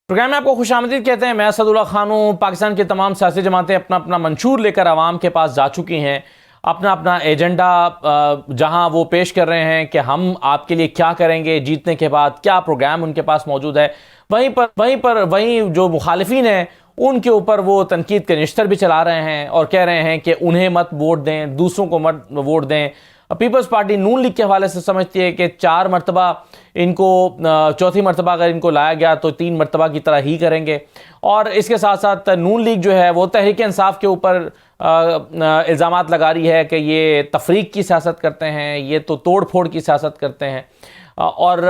Programme में आपको खुशामदीद कहते हैं। मैं असदुल्ला खान हूँ। पाकिस्तान की तमाम सियासी जमातें अपना अपना मंशूर लेकर आवाम के पास जा चुकी हैं, अपना अपना एजेंडा जहां वो पेश कर रहे हैं कि हम आपके लिए क्या करेंगे, जीतने के बाद क्या प्रोग्राम उनके पास मौजूद है। वहीं जो मुखालिफिन हैं उनके ऊपर वो तनकीद के निश्तर भी चला रहे हैं और कह रहे हैं कि उन्हें मत वोट दें, दूसरों को मत वोट दें। पीपल्स पार्टी नून लीग के हवाले से समझती है कि 4 मरतबा इनको, चौथी मरतबा अगर इनको लाया गया तो 3 मरतबा की तरह ही करेंगे। और इसके साथ साथ नून लीग जो है वो तहरीक इंसाफ के ऊपर इल्ज़ामात लगा रही है कि ये तफरीक की सियासत करते हैं, ये तो तोड़ फोड़ की सियासत करते हैं। और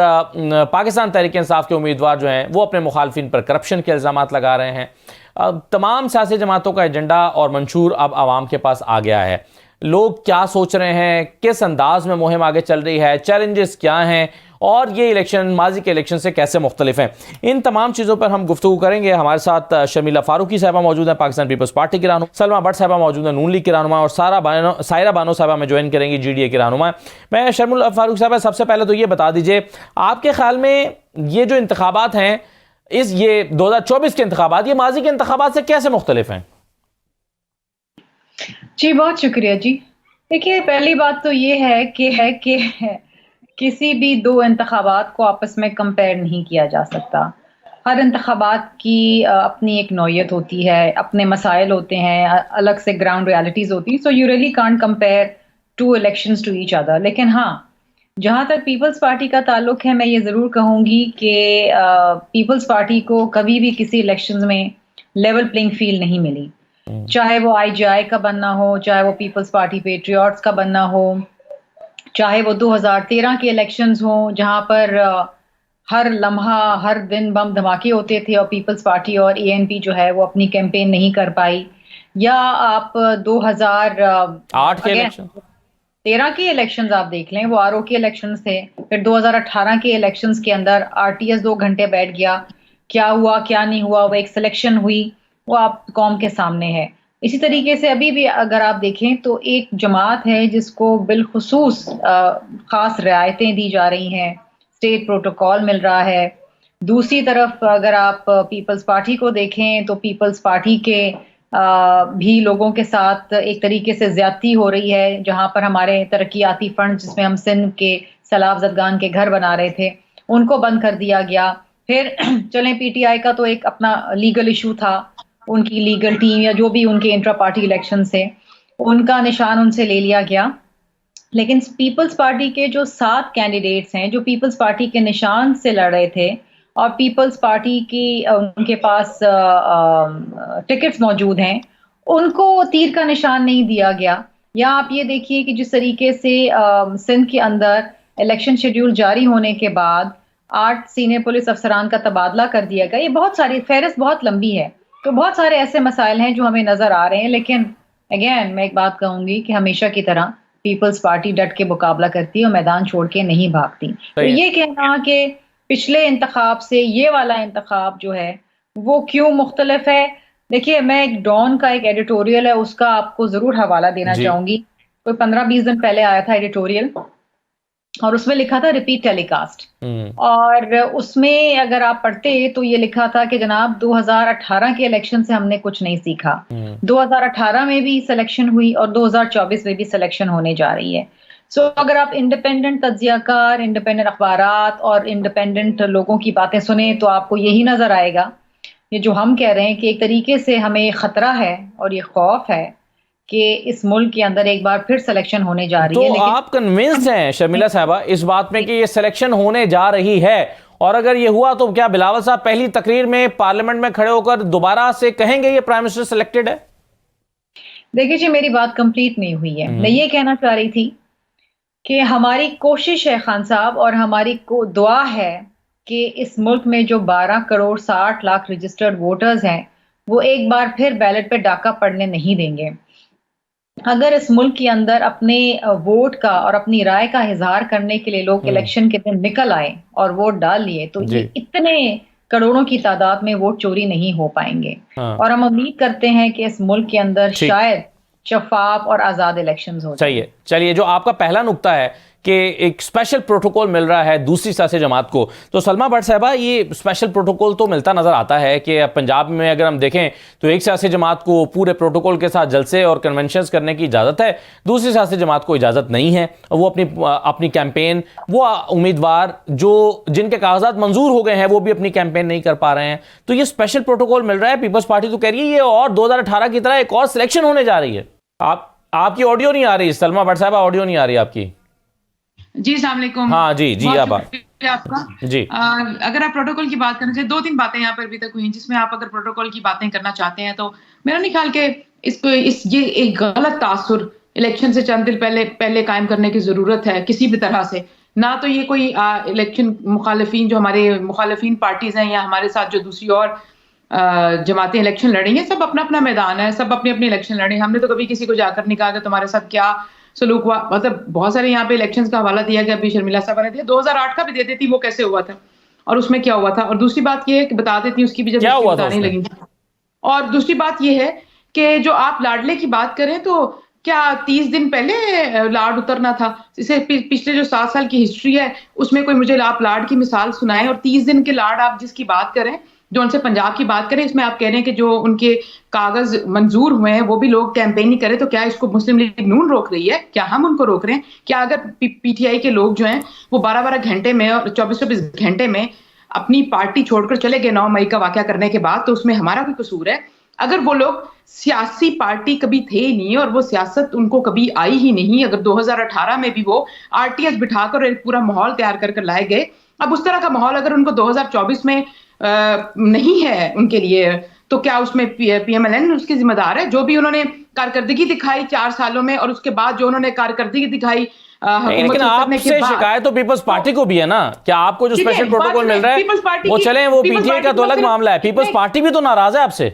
पाकिस्तान तहरीक इंसाफ के उम्मीदवार जो हैं वो अपने मुखालफिन पर करप्शन के इल्ज़ामात लगा रहे हैं। तमाम सियासी जमातों का एजेंडा और मंशूर अब आवाम के पास आ गया है। लोग क्या सोच रहे हैं, किस अंदाज में मुहिम आगे चल रही है, चैलेंजेस क्या हैं और ये इलेक्शन माजी के इलेक्शन से कैसे मुख्तलिफ हैं, इन तमाम चीज़ों पर हम गुफ्तगू करेंगे। हमारे साथ शर्मिला फारूकी साहिबा मौजूद है, पाकिस्तान पीपल्स पार्टी की रहनुमा, सलमा भट्ट साहिबा मौजूद है, नून लीग की रहनुमा, और सायरा बानो साहिबा में ज्वाइन करेंगी, GDA की रहनुमा। मैं शर्मिला फारूक साहिबा, सबसे पहले तो ये बता दीजिए, आपके ख्याल में ये जो इंतखाबात हैं, ये 2024 के इंतखाबात, ये माजी के इंतखाबात से कैसे मुख्तलिफ हैं? जी बहुत शुक्रिया जी। देखिए, पहली बात तो ये है कि किसी भी दो इंतखाबात को आपस में कंपेयर नहीं किया जा सकता। हर इंतखाबात की अपनी एक नौइयत होती है, अपने मसाइल होते हैं, अलग से ग्राउंड रियलिटीज़ होती हैं, so you really can't compare two elections to each other. लेकिन हाँ, जहाँ तक पीपल्स पार्टी का ताल्लुक है, मैं ये ज़रूर कहूँगी कि पीपल्स पार्टी को कभी भी किसी इलेक्शंस में लेवल प्लेइंग फील्ड नहीं मिली। चाहे वो IGI का बनना हो, चाहे वो पीपल्स पार्टी पेट्रियट्स का बनना हो, चाहे वो 2013 के इलेक्शंस हों जहां पर हर लम्हा हर दिन बम धमाके होते थे और पीपल्स पार्टी और ANP जो है वो अपनी कैंपेन नहीं कर पाई, या आप 2008 के इलेक्शन, 13 के इलेक्शंस आप देख लें, वो RO के इलेक्शंस थे। फिर 2018 के इलेक्शंस के अंदर RTS 2 घंटे बैठ गया, क्या हुआ क्या नहीं हुआ, वो एक सिलेक्शन हुई, वो आप कौम के सामने है। इसी तरीके से अभी भी अगर आप देखें तो एक जमात है जिसको बिलखुसूस खास रियायतें दी जा रही हैं, स्टेट प्रोटोकॉल मिल रहा है। दूसरी तरफ अगर आप पीपल्स पार्टी को देखें तो पीपल्स पार्टी के भी लोगों के साथ एक तरीके से ज्यादती हो रही है, जहां पर हमारे तरक्याती फंड जिसमें हम सिंध के सैलाब ज़दगान के घर बना रहे थे उनको बंद कर दिया गया। फिर चलें, PTI का तो एक अपना लीगल इशू था, उनकी लीगल टीम या जो भी उनके इंट्रा पार्टी इलेक्शन से उनका निशान उनसे ले लिया गया। लेकिन पीपल्स पार्टी के जो 7 कैंडिडेट्स हैं जो पीपल्स पार्टी के निशान से लड़ रहे थे और पीपल्स पार्टी की उनके पास टिकट्स मौजूद हैं, उनको तीर का निशान नहीं दिया गया। या आप ये देखिए कि जिस तरीके से सिंध के अंदर इलेक्शन शेड्यूल जारी होने के बाद 8 सीनियर पुलिस अफसरान का तबादला कर दिया गया। ये बहुत सारी फहरिस्त बहुत लंबी है, तो बहुत सारे ऐसे मसाइल हैं जो हमें नजर आ रहे हैं। लेकिन अगेन मैं एक बात कहूंगी कि हमेशा की तरह पीपल्स पार्टी डट के मुकाबला करती है और मैदान छोड़ के नहीं भागती। तो ये कहना कि पिछले इंतखाब से ये वाला इंतखाब जो है वो क्यों मुख्तलिफ है, देखिए, मैं एक डॉन का एक एडिटोरियल है उसका आपको जरूर हवाला देना चाहूंगी। कोई 15-20 दिन पहले आया था एडिटोरियल और उसमें लिखा था रिपीट टेलीकास्ट, और उसमें अगर आप पढ़ते तो ये लिखा था कि जनाब 2018 के इलेक्शन से हमने कुछ नहीं सीखा। 2018 में भी सिलेक्शन हुई और 2024 में भी सिलेक्शन होने जा रही है। सो अगर आप इंडिपेंडेंट तज्जियाकार, इंडिपेंडेंट अखबारात और इंडिपेंडेंट लोगों की बातें सुने तो आपको यही नजर आएगा, ये जो हम कह रहे हैं कि एक तरीके से हमें खतरा है और ये खौफ है कि इस मुल्क के अंदर एक बार फिर सिलेक्शन होने जा रही है। तो आप कन्विंस्ड हैं शर्मिला साहिबा इस बात में कि ये सिलेक्शन होने जा रही है? और अगर ये हुआ तो क्या बिलावल साहब पहली तकरीर में पार्लियामेंट में खड़े होकर दोबारा से कहेंगे ये प्राइम मिनिस्टर सिलेक्टेड है? देखिए जी, मेरी बात कंप्लीट नहीं हुई है। मैं ये कहना चाह रही थी कि हमारी कोशिश है खान साहब, और हमारी दुआ है कि इस मुल्क में जो 12 करोड़ 60 लाख रजिस्टर्ड वोटर्स हैं वो एक बार फिर बैलेट पे डाका पड़ने नहीं देंगे। अगर इस मुल्क के अंदर अपने वोट का और अपनी राय का इजहार करने के लिए लोग इलेक्शन के दिन निकल आए और वोट डाल लिए तो ये इतने करोड़ों की तादाद में वोट चोरी नहीं हो पाएंगे। और हम उम्मीद करते हैं कि इस मुल्क के अंदर शायद शफाफ और आज़ाद इलेक्शंस हो। सही है। चलिए, जो आपका पहला नुक्ता है कि एक स्पेशल प्रोटोकॉल मिल रहा है दूसरी सियासी जमात को। तो सलमा भट्ट साहबा, ये स्पेशल प्रोटोकॉल तो मिलता नजर आता है कि पंजाब में अगर हम देखें तो एक सियासी जमात को पूरे प्रोटोकॉल के साथ जलसे और कन्वेंशंस करने की इजाज़त है, दूसरी सियासी जमात को इजाज़त नहीं है। वो अपनी कैंपेन, वो उम्मीदवार जो जिनके कागजात मंजूर हो गए हैं वो भी अपनी कैंपेन नहीं कर पा रहे हैं। तो ये स्पेशल प्रोटोकॉल मिल रहा है, पीपल्स पार्टी तो कह रही है ये और 2018 की तरह एक और सिलेक्शन होने जा रही है। आपकी ऑडियो नहीं आ रही सलमा भट्ट साहब, ऑडियो नहीं आ रही आपकी। जी अस्सलाम वालेकुम। हाँ जी आप आपका जी। अगर आप प्रोटोकॉल की बात करना चाहिए, 2-3 बातें यहाँ पर अभी तक हुई जिसमें आप अगर प्रोटोकॉल की बातें करना चाहते हैं तो मेरा नहीं ख्याल कि ये एक गलत तासुर इलेक्शन से चंद दिन पहले कायम करने की जरूरत है किसी भी तरह से। ना तो ये कोई इलेक्शन मुखालिफिन, जो हमारे मुखालिफिन पार्टीज हैं या हमारे साथ जो दूसरी और जमातें इलेक्शन लड़ेंगे, सब अपना अपना मैदान है, सब अपने अपने इलेक्शन लड़ेंगे। हमने तो कभी किसी को जाकर नहीं कहा कि तुम्हारे साथ क्या सलूक हुआ। मतलब बहुत सारे यहाँ पे इलेक्शंस का हवाला दिया गया, अभी शर्मिला साहब ने दिया, 2008 का भी दे देती वो कैसे हुआ था और उसमें क्या हुआ था। और दूसरी बात ये है कि बता देती हूँ उसकी भी, जब बताने लगी। और दूसरी बात ये है कि जो आप लाडले की बात करें तो क्या 30 दिन पहले लाड उतरना था? इसे पिछले जो 7 साल की हिस्ट्री है उसमें कोई मुझे आप लाड की मिसाल सुनाएं। और 30 दिन के लाड आप जिसकी बात करें, जो उनसे पंजाब की बात करें, इसमें आप कह रहे हैं कि जो उनके कागज मंजूर हुए हैं वो भी लोग कैंपेन नहीं करे, तो क्या इसको मुस्लिम लीग नून रोक रही है? क्या हम उनको रोक रहे हैं? क्या अगर पीटीआई के लोग जो हैं वो 12-12 घंटे में और 24-24 घंटे में अपनी पार्टी छोड़कर चले गए 9 मई का वाकया करने के बाद, तो उसमें हमारा कोई कसूर है? अगर वो लोग सियासी पार्टी कभी थे ही नहीं और वो सियासत उनको कभी आई ही नहीं, अगर 2018 में भी वो आरटीएस बिठाकर एक पूरा माहौल तैयार कर लाए गए, अब उस तरह का माहौल अगर उनको 2024 में नहीं है उनके लिए, तो क्या उसमें पीएमएलएन उसकी जिम्मेदार है? जो भी उन्होंने कारकर्दगी दिखाई 4 सालों में और उसके बाद जो उन्होंने कारकर्दगी दिखाई, लेकिन आपसे शिकायत तो पीपल्स पार्टी को भी है ना। क्या आपको जो स्पेशल प्रोटोकॉल मिल रहा है वो चले, वो पीटीआई का तो अलग मामला है, पीपल्स पार्टी भी तो नाराज है आपसे।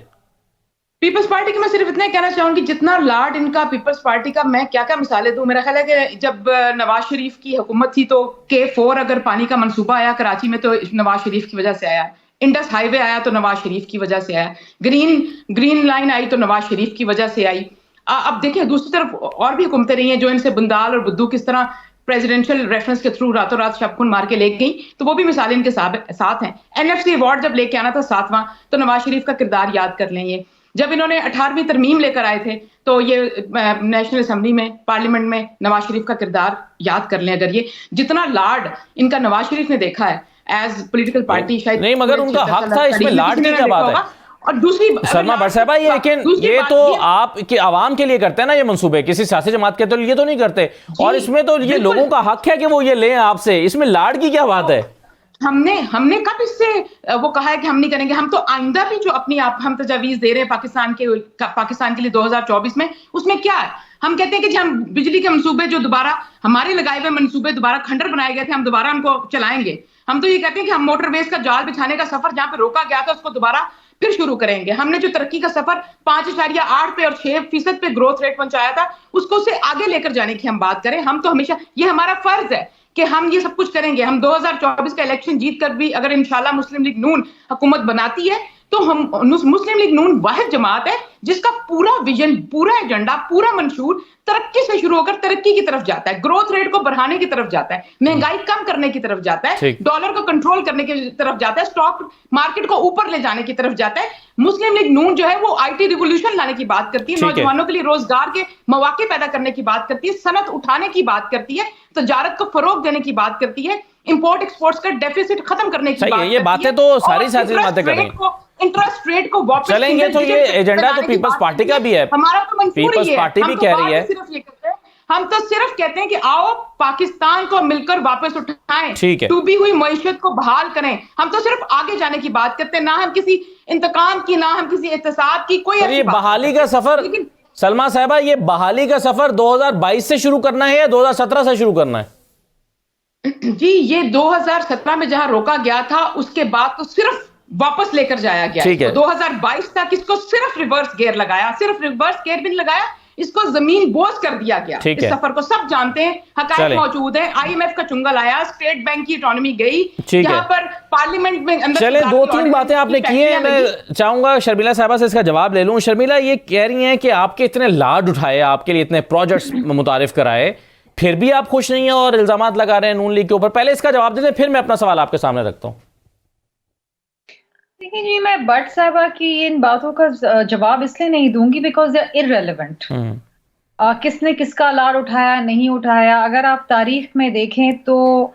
पीपल्स पार्टी की मैं सिर्फ इतना कहना चाहूंगी, जितना लाड इनका पीपल्स पार्टी का, मैं क्या क्या मिसालें दूं। मेरा ख्याल है कि जब नवाज शरीफ की हुकूमत थी तो K4 अगर पानी का मंसूबा आया कराची में तो नवाज शरीफ की वजह से आया, इंडस हाईवे आया तो नवाज शरीफ की वजह से आया, ग्रीन लाइन आई तो नवाज शरीफ की वजह से आई। अब देखिए दूसरी तरफ और भी हुकूमतें रही हैं जो इनसे बुंदाल और बुद्धू किस तरह प्रेसिडेंशियल रेफरेंस के थ्रू रातों रात शबखुन मार के ले गई, तो वो भी मिसालें इनके साथ हैं। एनएफसी अवार्ड जब लेके आना था 7वां, तो नवाज शरीफ का किरदार याद कर लें। ये जब इन्होंने 18वीं तरमीम लेकर आए थे तो ये नेशनल असेंबली में, पार्लियामेंट में नवाज शरीफ का किरदार याद कर लें। अगर ये जितना लाड इनका नवाज शरीफ ने देखा है एज पॉलिटिकल पार्टी, शायद नहीं, मगर उनका हक था इसमें, लाड की क्या बात है? और दूसरी सलमा भट्ट साहबा, ये लेकिन ये तो आप कि आवाम के लिए करते हैं ना ये मंसूबे, किसी सियासी जमात के तो ये तो नहीं करते। और इसमें तो ये लोगों का हक है कि वो ये लें आपसे, इसमें लाड की क्या बात है? हमने कब इससे वो कहा है कि हम नहीं करेंगे? हम तो आइंदा भी जो अपनी हम तजावीज दे रहे हैं पाकिस्तान के लिए 2024 में, उसमें क्या है? हम कहते हैं कि हम बिजली के मंसूबे जो दोबारा हमारे लगाए हुए मंसूबे दोबारा खंडर बनाए गए थे, हम दोबारा उनको चलाएंगे। हम तो ये कहते हैं कि हम मोटरवेज का जाल बिछाने का सफर जहां पे रोका गया था उसको दोबारा फिर शुरू करेंगे। हमने जो तरक्की का सफर 5.8 पे और 6% पे ग्रोथ रेट पहुंचाया था, उसको से आगे लेकर जाने की हम बात करें। हम तो हमेशा, ये हमारा फर्ज है कि हम ये सब कुछ करेंगे। हम 2024 का इलेक्शन जीत कर भी अगर इंशाल्लाह मुस्लिम लीग नून हुकूमत बनाती है तो हम मुस्लिम लीग नून वाहिद जमात है जिसका पूरा विजन, पूरा एजेंडा, पूरा मंशूर तरक्की से शुरू होकर तरक्की की तरफ जाता है, ग्रोथ रेट को बढ़ाने की तरफ जाता है, महंगाई कम करने की तरफ जाता है, डॉलर को कंट्रोल करने की तरफ जाता है, स्टॉक मार्केट को ऊपर ले जाने की तरफ जाता है। मुस्लिम लीग नून जो है वो आईटी रिवोल्यूशन लाने की बात करती है, नौजवानों के लिए रोजगार के मौके पैदा करने की बात करती है, सनत उठाने की बात करती है, तजारत को फरोग देने की बात करती है, इंपोर्ट एक्सपोर्ट्स का डेफिसिट खत्म करने की बात करती है। ये बातें तो सारी सारी बातें कर रही हैं। इंटरेस्ट रेट को वापस चलेंगे तो ये एजेंडा तो पीपल्स पार्टी का भी है, हमारा तो मंशूर ही है। पीपल्स पार्टी भी कह रही है, हम तो सिर्फ कहते हैं कि आओ पाकिस्तान को मिलकर वापस उठाएं, ठीक है, डूबी हुई मईशत को बहाल करें। हम तो सिर्फ आगे जाने की बात करते हैं, ना हम किसी इंतकाम की, ना हम किसी एहतसाब की कोई ये बहाली का सफर। सलमा साहबा, ये बहाली का सफर 2022 से शुरू करना है या 2017 से शुरू करना है? जी, ये 2017 में जहां रोका गया था उसके बाद तो सिर्फ वापस लेकर जाया गया। ठीक है, 2022 तक इसको सिर्फ रिवर्स गियर लगाया, सिर्फ रिवर्स गियर भी नहीं लगाया, इसको जमीन बोझ कर दिया गया। इस सफर को सब जानते हैं, हकायत मौजूद है। आईएमएफ का चुंगल आया, स्टेट बैंक की इकोनॉमी गई, यहाँ पर पार्लियामेंट में अंदर। चले, 2-3 बातें आपने की हैं, मैं चाहूंगा शर्मिला साहबा से इसका जवाब ले लूं। शर्मिला, ये कह रही हैं कि आपके इतने लाड उठाए, आपके लिए इतने प्रोजेक्ट्स मुतारिफ कराए, फिर भी आप खुश नहीं हैं और इल्जामात लगा रहे हैं नून लीग के ऊपर। पहले इसका जवाब देते हैं, फिर मैं अपना सवाल आपके सामने रखता हूँ। देखिए जी, मैं भट्ट साहबा की इन बातों का जवाब इसलिए नहीं दूंगी बिकॉज दे आर इररेलेवेंट। किसने किसका लार उठाया नहीं उठाया, अगर आप तारीख में देखें तो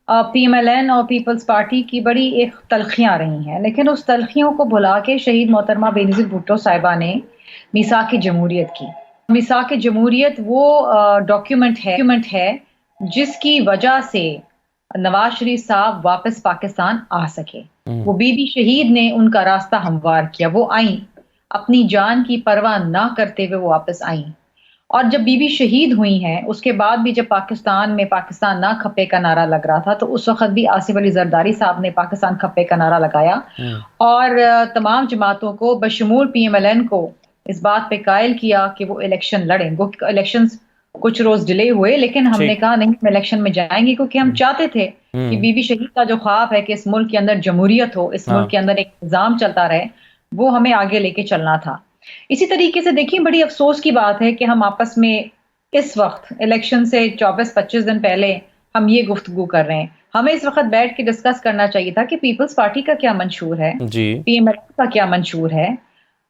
पीएमएलएन और पीपल्स पार्टी की बड़ी एक तलखियां रही हैं, लेकिन उस तलखियों को भुला के शहीद मोहतरमा बेनज़ीर भुट्टो साहिबा ने मीसाक जमहूरियत की। मीसाक जमहूरियत वो डॉक्यूमेंट है जिसकी वजह से नवाज शरीफ साहब वापस पाकिस्तान आ सके। वो बीबी शहीद ने उनका रास्ता हमवार किया, वो आई अपनी जान की परवाह ना करते हुए वो वापस आई। और जब बीबी शहीद हुई हैं उसके बाद भी जब पाकिस्तान में पाकिस्तान ना खप्पे का नारा लग रहा था, तो उस वक्त भी आसिफ अली जरदारी साहब ने पाकिस्तान खप्पे का नारा लगाया और तमाम जमातों को बशमूल पीएमएलएन को इस बात पे कायल किया कि वो इलेक्शन लड़ें। वो इलेक्शंस कुछ रोज डिले हुए, लेकिन हमने कहा नहीं, हम इलेक्शन में जाएंगे, क्योंकि हम चाहते थे कि बीबी शहीद का जो ख्वाब है कि इस मुल्क के अंदर जमहूरियत हो, इस मुल्क के अंदर एक निज़ाम चलता रहे, वो हमें आगे लेके चलना था। इसी तरीके से देखिए, बड़ी अफसोस की बात है कि हम आपस में इस वक्त इलेक्शन से 24-25 दिन पहले हम ये गुफ्तगू कर रहे हैं। हमें इस वक्त बैठ के डिस्कस करना चाहिए था कि पीपल्स पार्टी का क्या मंशूर है, पीएमएल का क्या मंशूर है।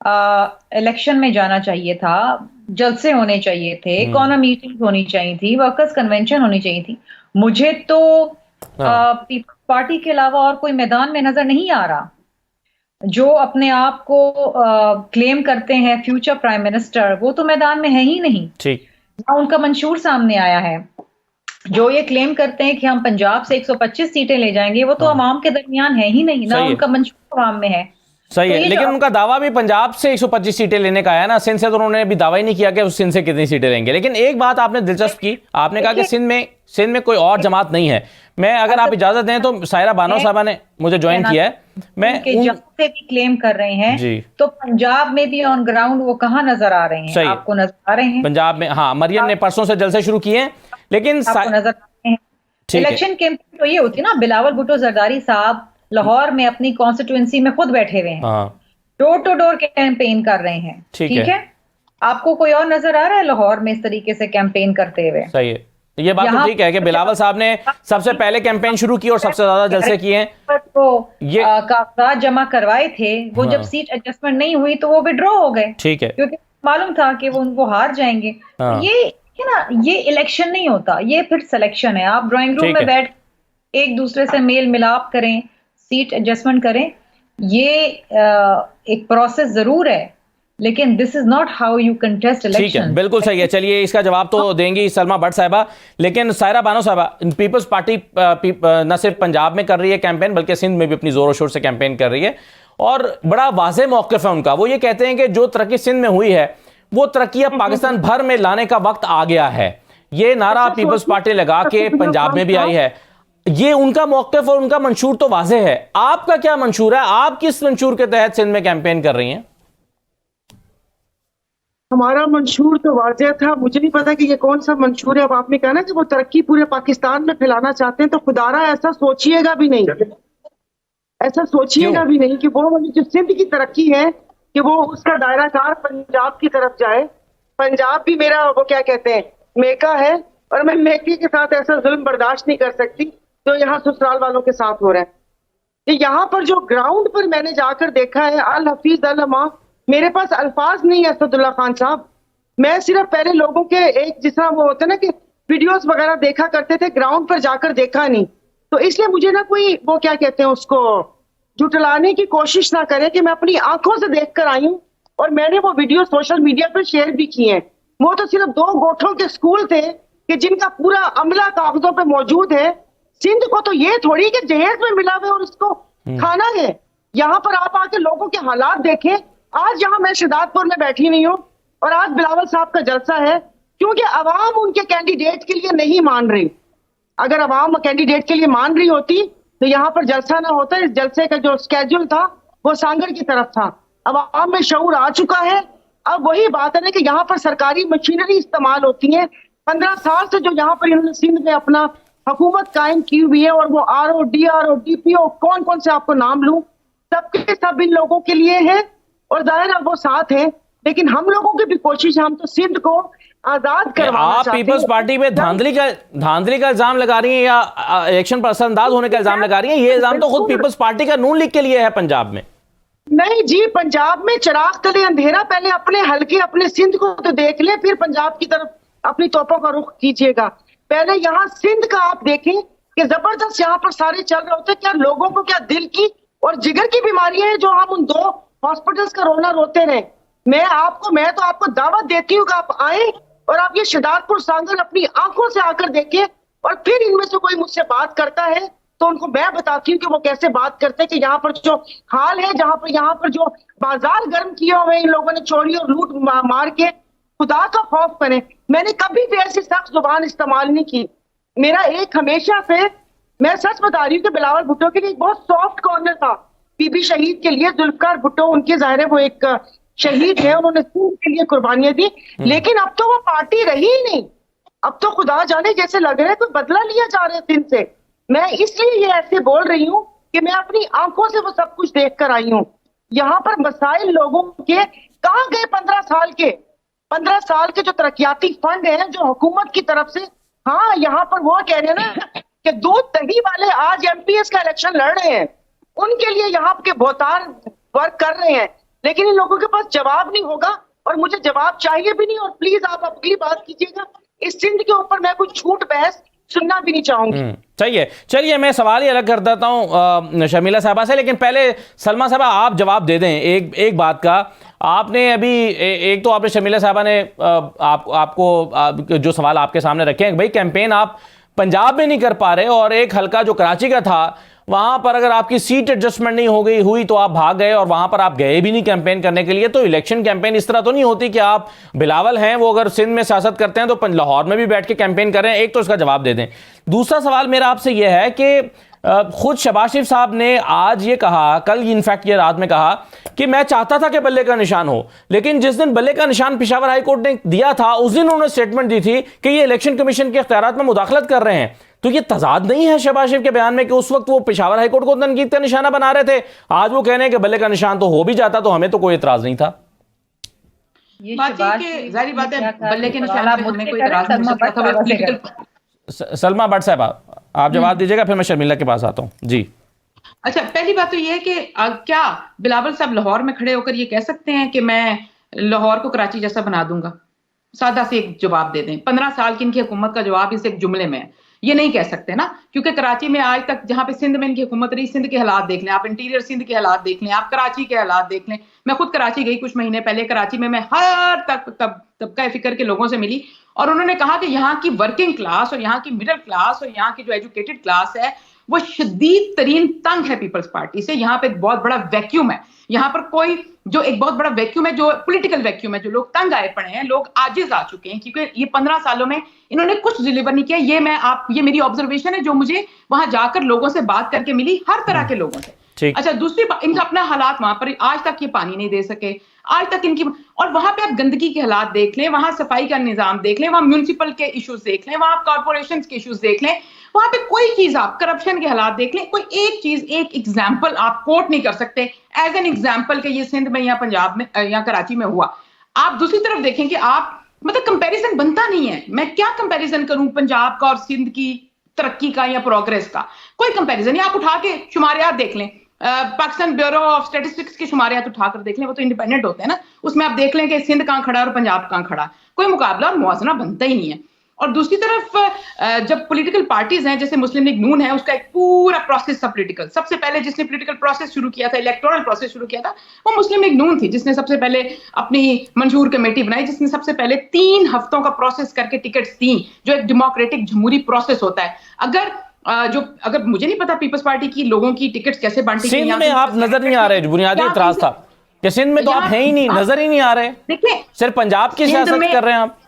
इलेक्शन में जाना चाहिए था, जलसे होने चाहिए थे, कॉर्नर मीटिंग होनी चाहिए थी, वर्कर्स कन्वेंशन होनी चाहिए थी। मुझे तो पीपल्स पार्टी के अलावा और कोई मैदान में नजर नहीं आ रहा जो अपने आप को क्लेम करते हैं फ्यूचर प्राइम मिनिस्टर, वो तो मैदान में है ही नहीं। ठीक, ना उनका मंशूर सामने आया है। जो ये क्लेम करते हैं कि हम पंजाब से 125 सीटें ले जाएंगे, वो तो अवाम के दरमियान है ही नहीं, ना उनका मंशूर अवाम में है। सही है, लेकिन उनका दावा भी पंजाब से 125 सीटें लेने का है ना। सिंध से तो उन्होंने अभी दावा ही नहीं किया कि उस सिंध से कितनी सीटें लेंगे। लेकिन एक बात आपने दिलचस्प की, आपने कहा कि सिंध में कोई और जमात नहीं है। मैं, अगर आप इजाजत दें, तो सायरा बानो साहबा ने मुझे ज्वाइन किया है, मैं से भी क्लेम कर रहे हैं जी। तो पंजाब में भी ऑन ग्राउंड वो कहाँ नजर आ रहे हैं? आपको नजर आ रहे हैं पंजाब में? हाँ, मरियम ने परसों से जलसे शुरू किए हैं, लेकिन आपको नजर आ रहे हैं। इलेक्शन कैंपेन तो ये होती है ना, बिलावल भुट्टो जरदारी साहब लाहौर में अपनी कॉन्स्टिट्यूएंसी में खुद बैठे हुए हैं, डोर टू डोर कैंपेन कर रहे हैं। ठीक है, आपको कोई और नजर आ रहा है लाहौर में इस तरीके से कैंपेन करते हुए? सही है, ये बात तो ठीक है कि बिलावल साहब ने सबसे पहले कैंपेन शुरू की और सबसे ज्यादा जलसे किए हैं। तो ये कागजात जमा करवाए थे, वो जब सीट एडजस्टमेंट नहीं हुई तो वो विड्रॉ हो गए। ठीक है, क्योंकि मालूम था कि वो हार जाएंगे। ये है ना, ये इलेक्शन नहीं होता, ये फिर सिलेक्शन है। आप ड्राइंग रूम में बैठ एक दूसरे से मेल मिलाप करें, सीट एडजस्टमेंट करें, ये एक प्रोसेस जरूर है, लेकिन this is not how you contest election. ठीक है, बिल्कुल सही है। चलिए, इसका जवाब तो देंगी सलमा भट्ट साहिबा, लेकिन सायरा बानो साहिबा, पीपल्स पार्टी न सिर्फ पंजाब में कर रही है कैंपेन, बल्कि सिंध में भी अपनी जोरों शोर से कैंपेन कर रही है, और बड़ा वाज़ेह मौक़िफ़ है उनका। वो ये कहते हैं कि जो तरक्की सिंध में हुई है, वो तरक्की अब पाकिस्तान भर में लाने का वक्त आ गया है। ये नारा पीपल्स पार्टी लगा के पंजाब में भी आई है। ये उनका मौक़िफ़ और उनका मंशूर तो वाज़ेह है। आपका क्या मंशूर है? आप किस मंशूर के तहत सिंध में कैंपेन कर रही हैं? हमारा मंशूर तो वाज़ेह था, मुझे नहीं पता कि ये कौन सा मंशूर है। अब आपने कहा ना कि वो तरक्की पूरे पाकिस्तान में फैलाना चाहते हैं, तो खुदारा ऐसा सोचिएगा भी नहीं, ऐसा सोचिएगा भी नहीं कि वो जो सिंध की तरक्की है कि वो उसका दायरा कार पंजाब की तरफ जाए। पंजाब भी मेरा, वो क्या कहते हैं, मेका है, और मैं मेके के साथ ऐसा जुल्म बर्दाश्त नहीं कर सकती जो यहाँ ससुराल वालों के साथ हो रहा है। कि यहाँ पर जो ग्राउंड पर मैंने जाकर देखा है, अल हफीज अल अमा, मेरे पास अल्फाज नहीं है असदुल्ला खान साहब। मैं सिर्फ पहले लोगों के एक जिस तरह वो होता है ना कि वीडियोस वगैरह देखा करते थे, ग्राउंड पर जाकर देखा नहीं, तो इसलिए मुझे ना कोई वो क्या कहते हैं उसको जुटलाने की कोशिश ना करें कि मैं अपनी आंखों से देख कर आई हूँ, और मैंने वो वीडियो सोशल मीडिया पर शेयर भी किए हैं। वो तो सिर्फ 2 गोठों के स्कूल थे कि जिनका पूरा अमला कागजों पे मौजूद है। सिंध को तो ये थोड़ी कि जहेज में मिला हुआ और उसको खाना है। यहाँ पर आप आके लोगों के हालात देखें। आज यहाँ मैं शिदातपुर में बैठी नहीं हूँ और आज बिलावल साहब का जलसा है, क्योंकि अवाम उनके कैंडिडेट के लिए नहीं मान रही। अगर अवाम कैंडिडेट के लिए मान रही होती तो यहाँ पर जलसा ना होता। इस जलसे का जो स्केड्यूल था वो सांगड़ की तरफ था। अवाम में शऊर आ चुका है। अब वही बात है ना कि यहाँ पर सरकारी मशीनरी इस्तेमाल होती है। 15 साल से जो यहाँ पर इन्होंने सिंध में अपना हुकूमत कायम की हुई है, और वो RO, DRO, DPO, कौन कौन से आपको नाम लूं, सबके सब इन लोगों के लिए है, और जाहिर है वो साथ है। लेकिन हम लोगों की भी कोशिश है, हम तो सिंध को आजाद करवाना आप चाहते पीपल्स हैं। पार्टी पे धांधली का इल्जाम लगा रही हैं या इलेक्शन पर असरअंदाज होने का इल्जाम लगा रही हैं? ये इल्जाम तो खुद पीपल्स पार्टी का नून लीग के लिए है पंजाब में। नहीं जी, पंजाब में चिराग तले अंधेरा, पहले अपने हल्के अपने सिंध को तो देख ले, फिर पंजाब की तरफ अपनी तोपों का रुख कीजिएगा। पहले यहाँ सिंध का आप देखें कि जबरदस्त यहाँ पर सारे चल रहे होते, क्या लोगों को क्या दिल की और जिगर की बीमारियां हैं जो हम उन 2 हॉस्पिटल्स का रोना रोते रहे। मैं तो आपको दावत देती हूँ कि आप आए और आप ये शिदारपुर सांगल अपनी आंखों से आकर देखें, और फिर इनमें से कोई मुझसे बात करता है तो उनको मैं बताती हूँ कि वो कैसे बात करते हैं, कि यहाँ पर जो हाल है, यहाँ पर जो बाजार गर्म किए हुए इन लोगों ने चोरी और लूट मार के, खुदा का खौफ करें। मैंने कभी भी ऐसी सख्त जुबान इस्तेमाल नहीं की। मेरा एक हमेशा से, मैं सच बता रही हूँ कि बिलावल भुट्टो के लिए एक बहुत सॉफ्ट कॉर्नर था। बीबी शहीद के लिए जुल्फकार भुट्टो, उनके जाहिर है वो एक शहीद है, उन्होंने सिंध के लिए कुर्बानियां दी, लेकिन अब तो वो पार्टी रही ही नहीं। अब तो खुदा जाने जैसे लग रहा है कोई बदला लिया जा रहा है सिंध से। मैं इसलिए ये ऐसे बोल रही हूँ कि मैं अपनी आंखों से वो सब कुछ देख कर आई हूँ। यहाँ पर मसाइल लोगों के कहाँ गए 15 साल के जो तरक्याती फंड है जो हुकूमत की तरफ से। हाँ, यहाँ पर वो कह रहे हैं ना कि दूध दही वाले आज एमपीएस का इलेक्शन लड़ रहे हैं, उनके लिए यहाँ के भोतार वर्क कर रहे हैं, लेकिन इन लोगों के पास जवाब नहीं होगा और मुझे जवाब चाहिए भी नहीं। और प्लीज आप अगली बात कीजिएगा, इस सिंध के ऊपर मैं कोई झूठ बहस सुनना भी नहीं चाहूंगी। चाहिए, चलिए मैं सवाल ही अलग कर देता हूं शर्मिला साहबा से, लेकिन पहले सलमा साहबा आप जवाब दे दें एक बात का। आपने अभी एक तो आपने शर्मिला साहबा ने आपको जो सवाल आपके सामने रखे हैं, भाई कैंपेन आप पंजाब में नहीं कर पा रहे और एक हल्का जो कराची का था वहां पर अगर आपकी सीट एडजस्टमेंट नहीं हुई तो आप भाग गए और वहां पर आप गए भी नहीं कैंपेन करने के लिए। तो इलेक्शन कैंपेन इस तरह तो नहीं होती कि आप बिलावल हैं, वो अगर सिंध में सियासत करते हैं तो लाहौर में भी बैठ के कैंपेन कर रहे हैं। एक तो इसका जवाब दे दें। दूसरा सवाल मेरा आपसे यह है कि खुद शहबाज शरीफ साहब ने आज ये कहा, कल इनफैक्ट ये रात में कहा कि मैं चाहता था कि बल्ले का निशान हो, लेकिन जिस दिन बल्ले का निशान पेशावर हाई कोर्ट ने दिया था उस दिन उन्होंने स्टेटमेंट दी थी कि ये इलेक्शन कमीशन के इख्तियारात में मुदाखलत कर रहे हैं। तो ये तजाद नहीं है शहबाज शरीफ के बयान में कि उस वक्त वो पेशावर हाई कोर्ट को तनकीद का निशाना बना रहे थे, आज वो कह रहे हैं कि बल्ले का निशान तो हो भी जाता तो हमें तो कोई इतराज नहीं था। ये जाहिर बात है, बल्ले के निशान पे हमें कोई इतराज नहीं हो सकता था। सलमा भट्ट साहब आप जवाब दीजिएगा, फिर मैं शर्मिला के पास आता हूं जी। अच्छा, पहली बात तो ये है कि क्या बिलावल साहब लाहौर में खड़े होकर ये कह सकते हैं कि मैं लाहौर को कराची जैसा बना दूंगा? सादा से एक जवाब दे दें। 15 साल की इनकी हुकूमत का जवाब इस एक जुमले में है, ये नहीं कह सकते ना, क्योंकि कराची में आज तक जहां पे सिंध में इनकी हुकूमत रही, सिंध के हालात देख लें आप, इंटीरियर सिंध के हालात देख लें आप, कराची के हालात देख लें। मैं खुद कराची गई कुछ महीने पहले, कराची में मैं हर तबका फिक्र के लोगों से मिली और उन्होंने कहा कि यहाँ की वर्किंग क्लास और यहाँ की मिडिल क्लास और यहाँ की जो एजुकेटेड क्लास है वो शदीद तरीन तंग है पीपल्स पार्टी से। यहाँ पे एक बहुत बड़ा वैक्यूम है, यहाँ पर कोई जो एक बहुत बड़ा वैक्यूम है, जो पॉलिटिकल वैक्यूम है, जो लोग तंग आए पड़े हैं, लोग आजिज आ चुके हैं, क्योंकि ये 15 सालों में इन्होंने कुछ डिलीवर नहीं किया। ये मेरी ऑब्जर्वेशन है जो मुझे वहां जाकर लोगों से बात करके मिली, हर तरह के लोगों से। अच्छा, दूसरी बात, इनका अपना हालात वहां पर आज तक ये पानी नहीं दे सके, आज तक इनकी, और वहां पे आप गंदगी के हालात देख लें, वहां सफाई का निजाम देख लें, वहां म्यूनिसिपल के इश्यूज देख लें, वहां कॉर्पोरेशन के इश्यूज देख लें, वहां पे कोई चीज आप करप्शन के हालात देख लें, कोई एक चीज, एक एग्जाम्पल आप कोट नहीं कर सकते एज एन एग्जाम्पल के ये सिंध में या पंजाब में या कराची में हुआ। आप दूसरी तरफ देखें कि आप मतलब कंपैरिजन बनता नहीं है। मैं क्या कंपैरिजन करूं पंजाब का और सिंध की तरक्की का या प्रोग्रेस का? कोई कंपैरिजन नहीं। आप उठा के शुमारियात देख लें, पाकिस्तान ब्यूरो ऑफ स्टैटिस्टिक्स के शुमारियात उठाकर देख लें, वो तो इंडिपेंडेंट होते हैं ना, उसमें आप देख लें कि सिंध कहां खड़ा है और पंजाब कहां खड़ा है, कोई मुकाबला और मुआवजा बनता ही नहीं है। और दूसरी तरफ जब पॉलिटिकल पार्टीज हैं, जैसे मुस्लिम लीग नून है, उसका एक पूरा प्रोसेस था पॉलिटिकल। सबसे पहले जिसने पॉलिटिकल प्रोसेस शुरू किया था, इलेक्टोरल प्रोसेस शुरू किया था, वो मुस्लिम लीग नून थी, जिसने सबसे पहले अपनी मंशूर कमेटी बनाई, जिसने सबसे पहले 3 हफ्तों का प्रोसेस करके टिकट्स दी, जो एक डेमोक्रेटिक जमहूरी प्रोसेस होता है। अगर मुझे नहीं पता पीपल्स पार्टी की लोगों की टिकट्स कैसे बांटी गई। सिंध में आप नजर नहीं आ रहे, बुनियादी इतराज था कि सिंध में तो आप हैं ही नहीं, नजर ही नहीं आ रहे। देखिए, सिर्फ पंजाब की सियासत कर रहे हैं आप।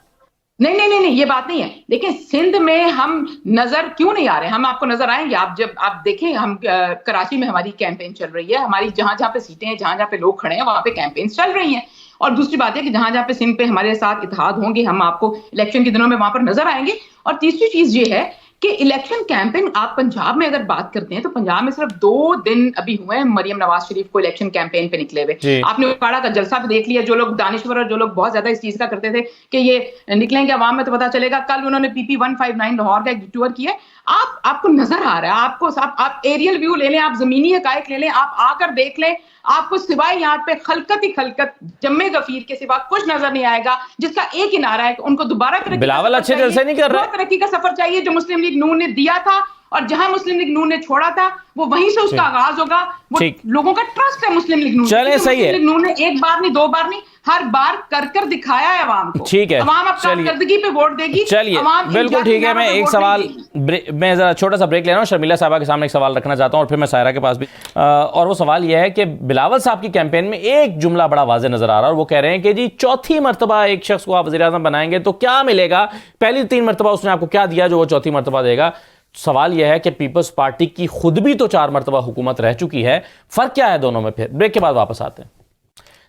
नहीं, ये बात नहीं है। देखिए, सिंध में हम नजर क्यों नहीं आ रहे, हम आपको नजर आएंगे। आप देखें, हम कराची में हमारी कैंपेन चल रही है, हमारी जहां पे सीटें हैं, जहां पे लोग खड़े हैं, वहां पे कैंपेन चल रही हैं। और दूसरी बात है कि जहां पे सिंध पे हमारे साथ इत्तेहाद होंगे, हम आपको इलेक्शन के दिनों में वहां पर नजर आएंगे। और तीसरी चीज ये है कि इलेक्शन कैंपेन, आप पंजाब में अगर बात करते हैं तो पंजाब में सिर्फ 2 दिन अभी हुए हैं मरियम नवाज शरीफ को इलेक्शन कैंपेन पे निकले हुए। आपने उकाड़ा का जलसा भी देख लिया, जो लोग दानिश्वर और जो लोग बहुत ज्यादा इस चीज का करते थे कि ये निकलेंगे अवाम में तो पता चलेगा, कल उन्होंने PP 159 लाहौर का एक टूर किया। आपको नजर आ रहा है, आप एरियल व्यू ले लें, आप जमीनी हकायक ले लें, आप आकर देख लें, आपको सिवाय यहाँ पे खलकत ही खलकत जम्मे गफीर के सिवा कुछ नजर नहीं आएगा, जिसका एक ही नारा है कि उनको दोबारा बिलावल अच्छे जलसे नहीं कर रहे, तरक्की का सफर चाहिए जो मुस्लिम लीग नून ने दिया था, और जहां मुस्लिम लीग नून ने छोड़ा था वो वहीं से उसका आगाज होगा। वो लोगों का ट्रस्ट है मुस्लिम लीग नून, चले सही है, मुस्लिम लीग नून ने एक बार नहीं 2 बार नहीं हर बार कर दिखाया है अवाम को। ठीक है, अवाम अब कारकर्दगी पे वोट देगी। चलिए बिल्कुल ठीक है। मैं एक सवाल, मैं जरा छोटा सा ब्रेक ले रहा हूँ, शर्मिला साहबा के सामने एक सवाल रखना चाहता हूँ और फिर मैं सायरा के पास भी, और वो सवाल यह है कि बिलावल साहब की कैंपेन में एक जुमला बड़ा वाज़ेह नजर आ रहा है और वो कह रहे हैं कि जी चौथी मरतबा एक शख्स को आप वज़ीर-ए-आज़म बनाएंगे तो क्या मिलेगा, पहली 3 मरतबा उसने आपको क्या दिया जो वो चौथी मरतबा देगा। सवाल यह है कि पीपल्स पार्टी की खुद भी तो 4 मरतबा हुकूमत रह चुकी है, फर्क क्या है दोनों में। फिर ब्रेक के बाद वापस आते हैं।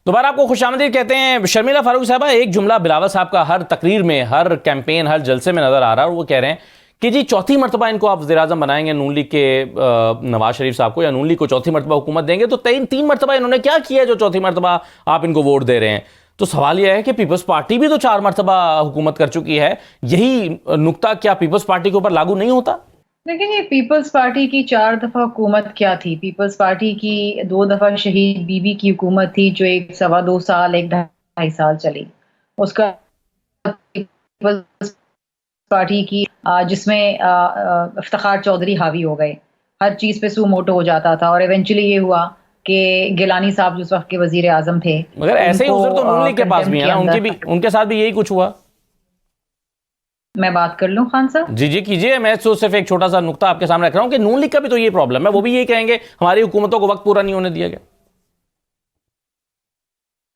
दोबारा आपको खुशामदीद कहते हैं। शर्मिला फारूक साहबा, एक जुमला बिलावल साहब का हर तकरीर में, हर कैंपेन, हर जलसे में नजर आ रहा है और वो कह रहे हैं कि जी चौथी मरतबा इनको आप वज़ीर-ए-आज़म बनाएंगे, नून लीग के नवाज शरीफ साहब को, या नून लीग को चौथी मरतबा हुकूमत देंगे तो 3 मरतबा इन्होंने क्या किया जो चौथी मरतबा आप इनको वोट दे रहे हैं। तो सवाल यह है कि पीपल्स पार्टी भी तो 4 मरतबा हुकूमत कर चुकी है, यही नुक्ता क्या पीपल्स पार्टी के ऊपर लागू नहीं होता? लेकिन ये पीपल्स पार्टी की 4 दफा हुकूमत क्या थी? पीपल्स पार्टी की 2 दफा शहीद बीबी की हुकूमत थी जो 1-2 साल 1-2.5 साल चली। उसका पीपल्स पार्टी की जिसमें इफ्तिखार चौधरी हावी हो गए, हर चीज पे सू मोटो हो जाता था और इवेंचुअली ये हुआ कि गिलानी साहब जो उस वक्त के वजीर आजम थे, मगर ऐसे ही उज़र तो नून लीग के पास भी है ना, उनके साथ भी यही कुछ हुआ। मैं बात कर लूं खान साहब? जी जी कीजिए। मैं तो सिर्फ एक छोटा सा नुक्ता आपके सामने रख रहा हूं कि नून लीग का भी तो ये प्रॉब्लम है, वो भी यही कहेंगे हमारी हुकूमतों को वक्त पूरा नहीं होने दिया गया।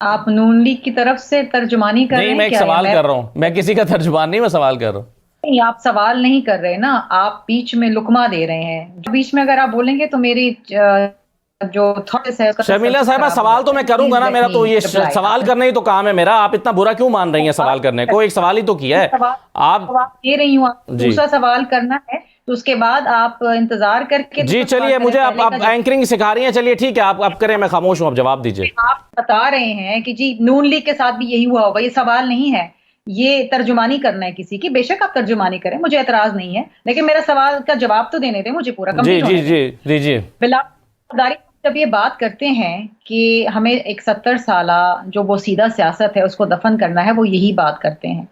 आप नून लीग की तरफ से तर्जुमानी कर रहे हैं? नहीं, मैं एक सवाल कर रहा हूं, मैं किसी का तर्जुमान नहीं, मैं सवाल कर रहा हूं। नहीं, आप सवाल नहीं कर रहे ना, आप बीच में लुकमा दे रहे हैं। बीच में अगर आप बोलेंगे तो मेरी जो थॉट्स है। शर्मिला साहबा, सवाल तो मैं करूंगा ना, मेरा तो ये सवाल करने ही तो काम है मेरा। आप इतना बुरा क्यों मान रही हैं सवाल करने को? एक सवाल ही तो किया है आप दे रही हूँ, दूसरा सवाल करना है तो उसके बाद आप इंतजार करके। जी चलिए, मुझे आप एंकरिंग सिखा रही हैं, चलिए ठीक है, आप करें, मैं खामोश हूँ, आप जवाब दीजिए। आप बता रहे हैं कि जी नून लीग के साथ भी यही हुआ होगा, ये सवाल नहीं है, ये तर्जुमानी करना है किसी की। बेशक आप तर्जुमानी करें, मुझे एतराज नहीं है, लेकिन मेरा सवाल का जवाब तो देने दें मुझे पूरा। जी जी जी दीजिए। बिलावल जब ये बात करते हैं कि हमें एक 70 साला जो वो सीधा सियासत है उसको दफन करना है, वो यही बात करते हैं।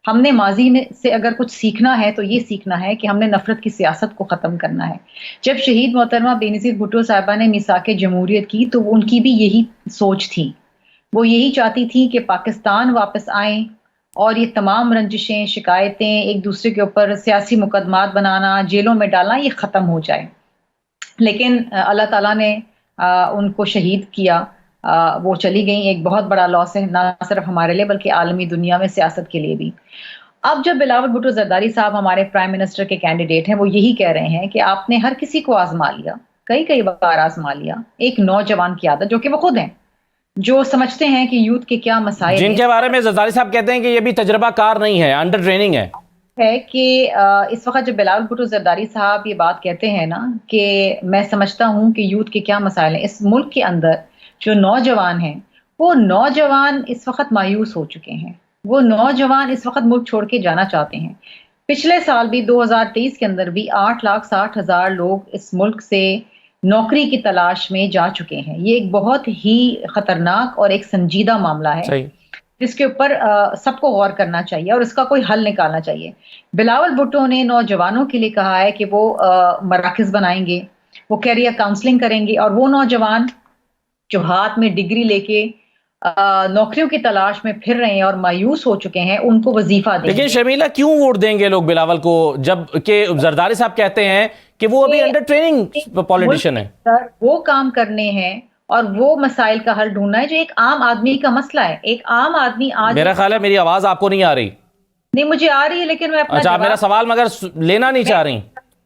हमने माजी में से अगर कुछ सीखना है तो ये सीखना है कि हमने नफरत की सियासत को ख़त्म करना है। जब शहीद मोहतरमा बेनज़ीर भुट्टो साहिबा ने मिसाक जमहूरियत की तो उनकी भी यही सोच थी, वो यही चाहती थी कि पाकिस्तान वापस आए और ये तमाम रंजिशें, शिकायतें, एक दूसरे के ऊपर सियासी मुकदमात बनाना, जेलों में डालना, ये ख़त्म हो जाए। लेकिन अल्लाह ताला ने उनको शहीद किया, वो चली गई। एक बहुत बड़ा लॉस है, ना सिर्फ हमारे लिए बल्कि आलमी दुनिया में सियासत के लिए भी। अब जब बिलावल भुट्टो जरदारी साहब हमारे प्राइम मिनिस्टर के कैंडिडेट हैं, वो यही कह रहे हैं कि आपने हर किसी को आजमा लिया, कई बार आजमा लिया। एक नौजवान की आदत, जो कि वो खुद हैं, जो समझते हैं कि यूथ के क्या मसाइल, जिनके बारे में जरदारी साहब कहते हैं कि ये भी तजर्बा कार नहीं है, अंडर ट्रेनिंग है कि इस वक्त जब बिलावल भुट्टो जरदारी साहब ये बात कहते हैं ना कि मैं समझता हूं कि यूथ के क्या मसाइल हैं, इस मुल्क के अंदर जो नौजवान हैं, वो नौजवान इस वक्त मायूस हो चुके हैं, वो नौजवान इस वक्त मुल्क छोड़ के जाना चाहते हैं। पिछले साल भी 2023 के अंदर भी 8,60,000 लोग इस मुल्क से नौकरी की तलाश में जा चुके हैं। ये एक बहुत ही खतरनाक और एक संजीदा मामला है जिसके ऊपर सबको गौर करना चाहिए और इसका कोई हल निकालना चाहिए। बिलावल भुट्टो ने नौजवानों के लिए कहा है कि वो मराकज़ बनाएंगे, वो कैरियर काउंसलिंग करेंगे और वो नौजवान जो हाथ में डिग्री लेके नौकरियों की तलाश में फिर रहे हैं और मायूस हो चुके हैं, उनको वजीफा देंगे। लेकिन शर्मिला, क्यों वोट देंगे लोग बिलावल को जब के जरदारी साहब कहते हैं कि वो अभी अंडर ट्रेनिंग पॉलिटिशियन है? वो काम करने हैं और वो मसाइल का हल ढूंढना है जो एक आम आदमी का मसला है। एक आम आदमी आज, मेरा ख्याल है मेरी आवाज आपको नहीं आ रही। नहीं, मुझे आ रही है, लेकिन मैं अपना अच्छा, मेरा सवाल मगर लेना नहीं चाह रही।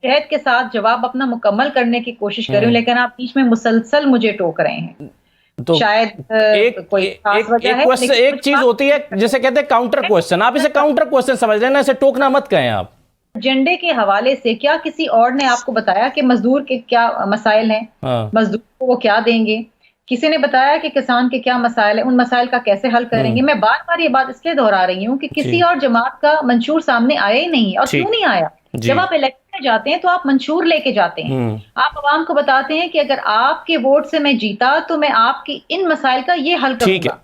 शहद के साथ जवाब अपना मुकम्मल करने की कोशिश कर रही हूँ, लेकिन आप बीच में मुसलसल मुझे टोक रहे हैं। तो शायद एक चीज होती है जिसे कहते हैं काउंटर क्वेश्चन, आप इसे काउंटर क्वेश्चन समझ लेना, इसे टोकना मत कहें आप। एजेंडे के हवाले से क्या किसी और ने आपको बताया कि मजदूर के क्या मसाइल हैं, हाँ। मजदूर को वो क्या देंगे? किसी ने बताया कि किसान के क्या मसाइल है, उन मसाइल का कैसे हल करेंगे? मैं बार बार ये बात इसलिए दोहरा रही हूँ कि किसी और जमात का मंशूर सामने आया ही नहीं। और क्यों नहीं आया? जब आप इलेक्शन में जाते हैं तो आप मंशूर लेके जाते हैं, आप अवाम को बताते हैं कि अगर आपके वोट से मैं जीता तो मैं आपकी इन मसाइल का ये हल करूंगा।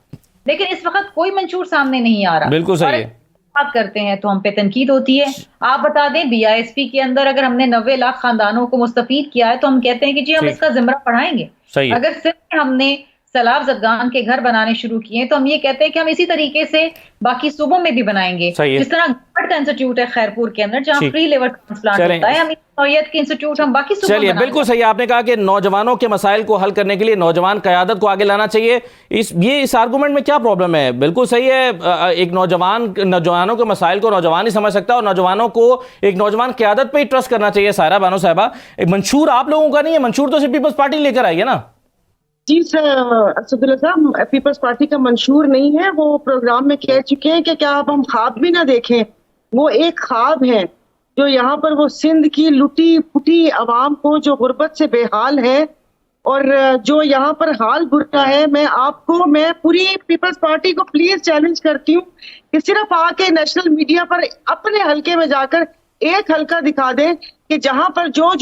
लेकिन इस वक्त कोई मंशूर सामने नहीं आ रहा। बिल्कुल सही है। बात करते हैं तो हम पे तनकीद होती है। आप बता दें BISP के अंदर अगर हमने 90 लाख खानदानों को मुस्तफीद किया है तो हम कहते हैं कि जी हम इसका जिम्रा बढ़ाएंगे। अगर सिर्फ हमने सैलाब ज़दगान के घर बनाने शुरू किए तो हम ये कहते हैं कि हम इसी तरीके से बाकी सूबों में भी बनाएंगे। जिस तरह गवर्नमेंट का इंस्टीट्यूट है खैरपुर के अंदर जहाँ फ्री लिवर ट्रांसप्लांट होता है, हम इस नौयत के इंस्टीट्यूट हम बाकी सूबों में बिल्कुल सही। आपने कहा कि नौजवानों के मसाइल को हल करने के लिए नौजवान क़यादत को आगे लाना चाहिए। इस आर्गूमेंट में क्या प्रॉब्लम है? बिल्कुल सही है। एक नौजवानों के मसाइल को नौजवान ही समझ सकता है और नौजवानों को एक नौजवान क़यादत पे ही ट्रस्ट करना चाहिए। सायरा बानो साहिबा, एक मंशूर आप लोगों का नहीं है, मंशूर तो सिर्फ पीपल्स पार्टी लेकर आई है ना? जी सर, असदुल्ला साहब, पीपल्स पार्टी का मंशूर नहीं है। वो प्रोग्राम में कह चुके हैं कि क्या अब हम ख्वाब भी ना देखें। वो एक ख्वाब है जो यहाँ पर वो सिंध की लुटी फुटी आवाम को जो गुर्बत से बेहाल है और जो यहाँ पर हाल बुरा है। मैं पूरी पीपल्स पार्टी को प्लीज चैलेंज करती हूँ कि सिर्फ आके नेशनल मीडिया पर अपने हलके में जाकर एक हलका दिखा दें कि जहां पर जो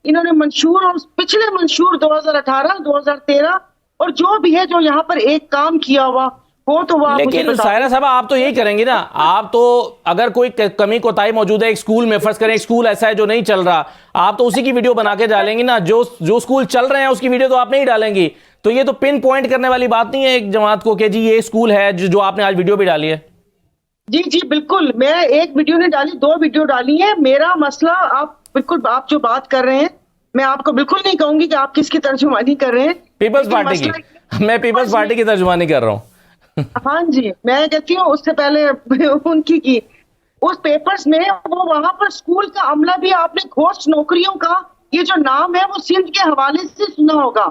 इन्होंने मंशूर और पिछले मंशूर 2018, 2013 और जो भी है जो यहाँ पर एक काम किया हुआ हो तो वो। लेकिन सायरा साहब, आप तो यही करेंगे ना। आप तो अगर कोई कमी कोताही मौजूद है एक स्कूल में, फर्ज करें एक स्कूल ऐसा है जो नहीं चल रहा, आप तो उसी की वीडियो बना के डालेंगे ना। जो स्कूल चल रहे हैं उसकी वीडियो तो आप नहीं डालेंगी। तो ये तो पिन पॉइंट करने वाली बात नहीं है एक जमात को कि जी ये स्कूल है, जो आपने आज वीडियो भी डाली है। जी जी बिल्कुल, मैं एक वीडियो नहीं डाली, 2 वीडियो डाली है। मेरा मसला आप जो बात कर रहे हैं, मैं आपको बिल्कुल नहीं कहूंगी कि आप किसकी तर्जुमानी कर रहे हैं। पीपल्स पार्टी की। मैं पीपल्स पार्टी की तर्जुमानी कर रहा हूँ। हाँ जी, मैं कहती हूँ उससे पहले उनकी की उस पेपर्स में वो वहां पर स्कूल का अमला भी आपने घोस्ट नौकरियों का ये जो नाम है वो सिंध के हवाले से सुना होगा।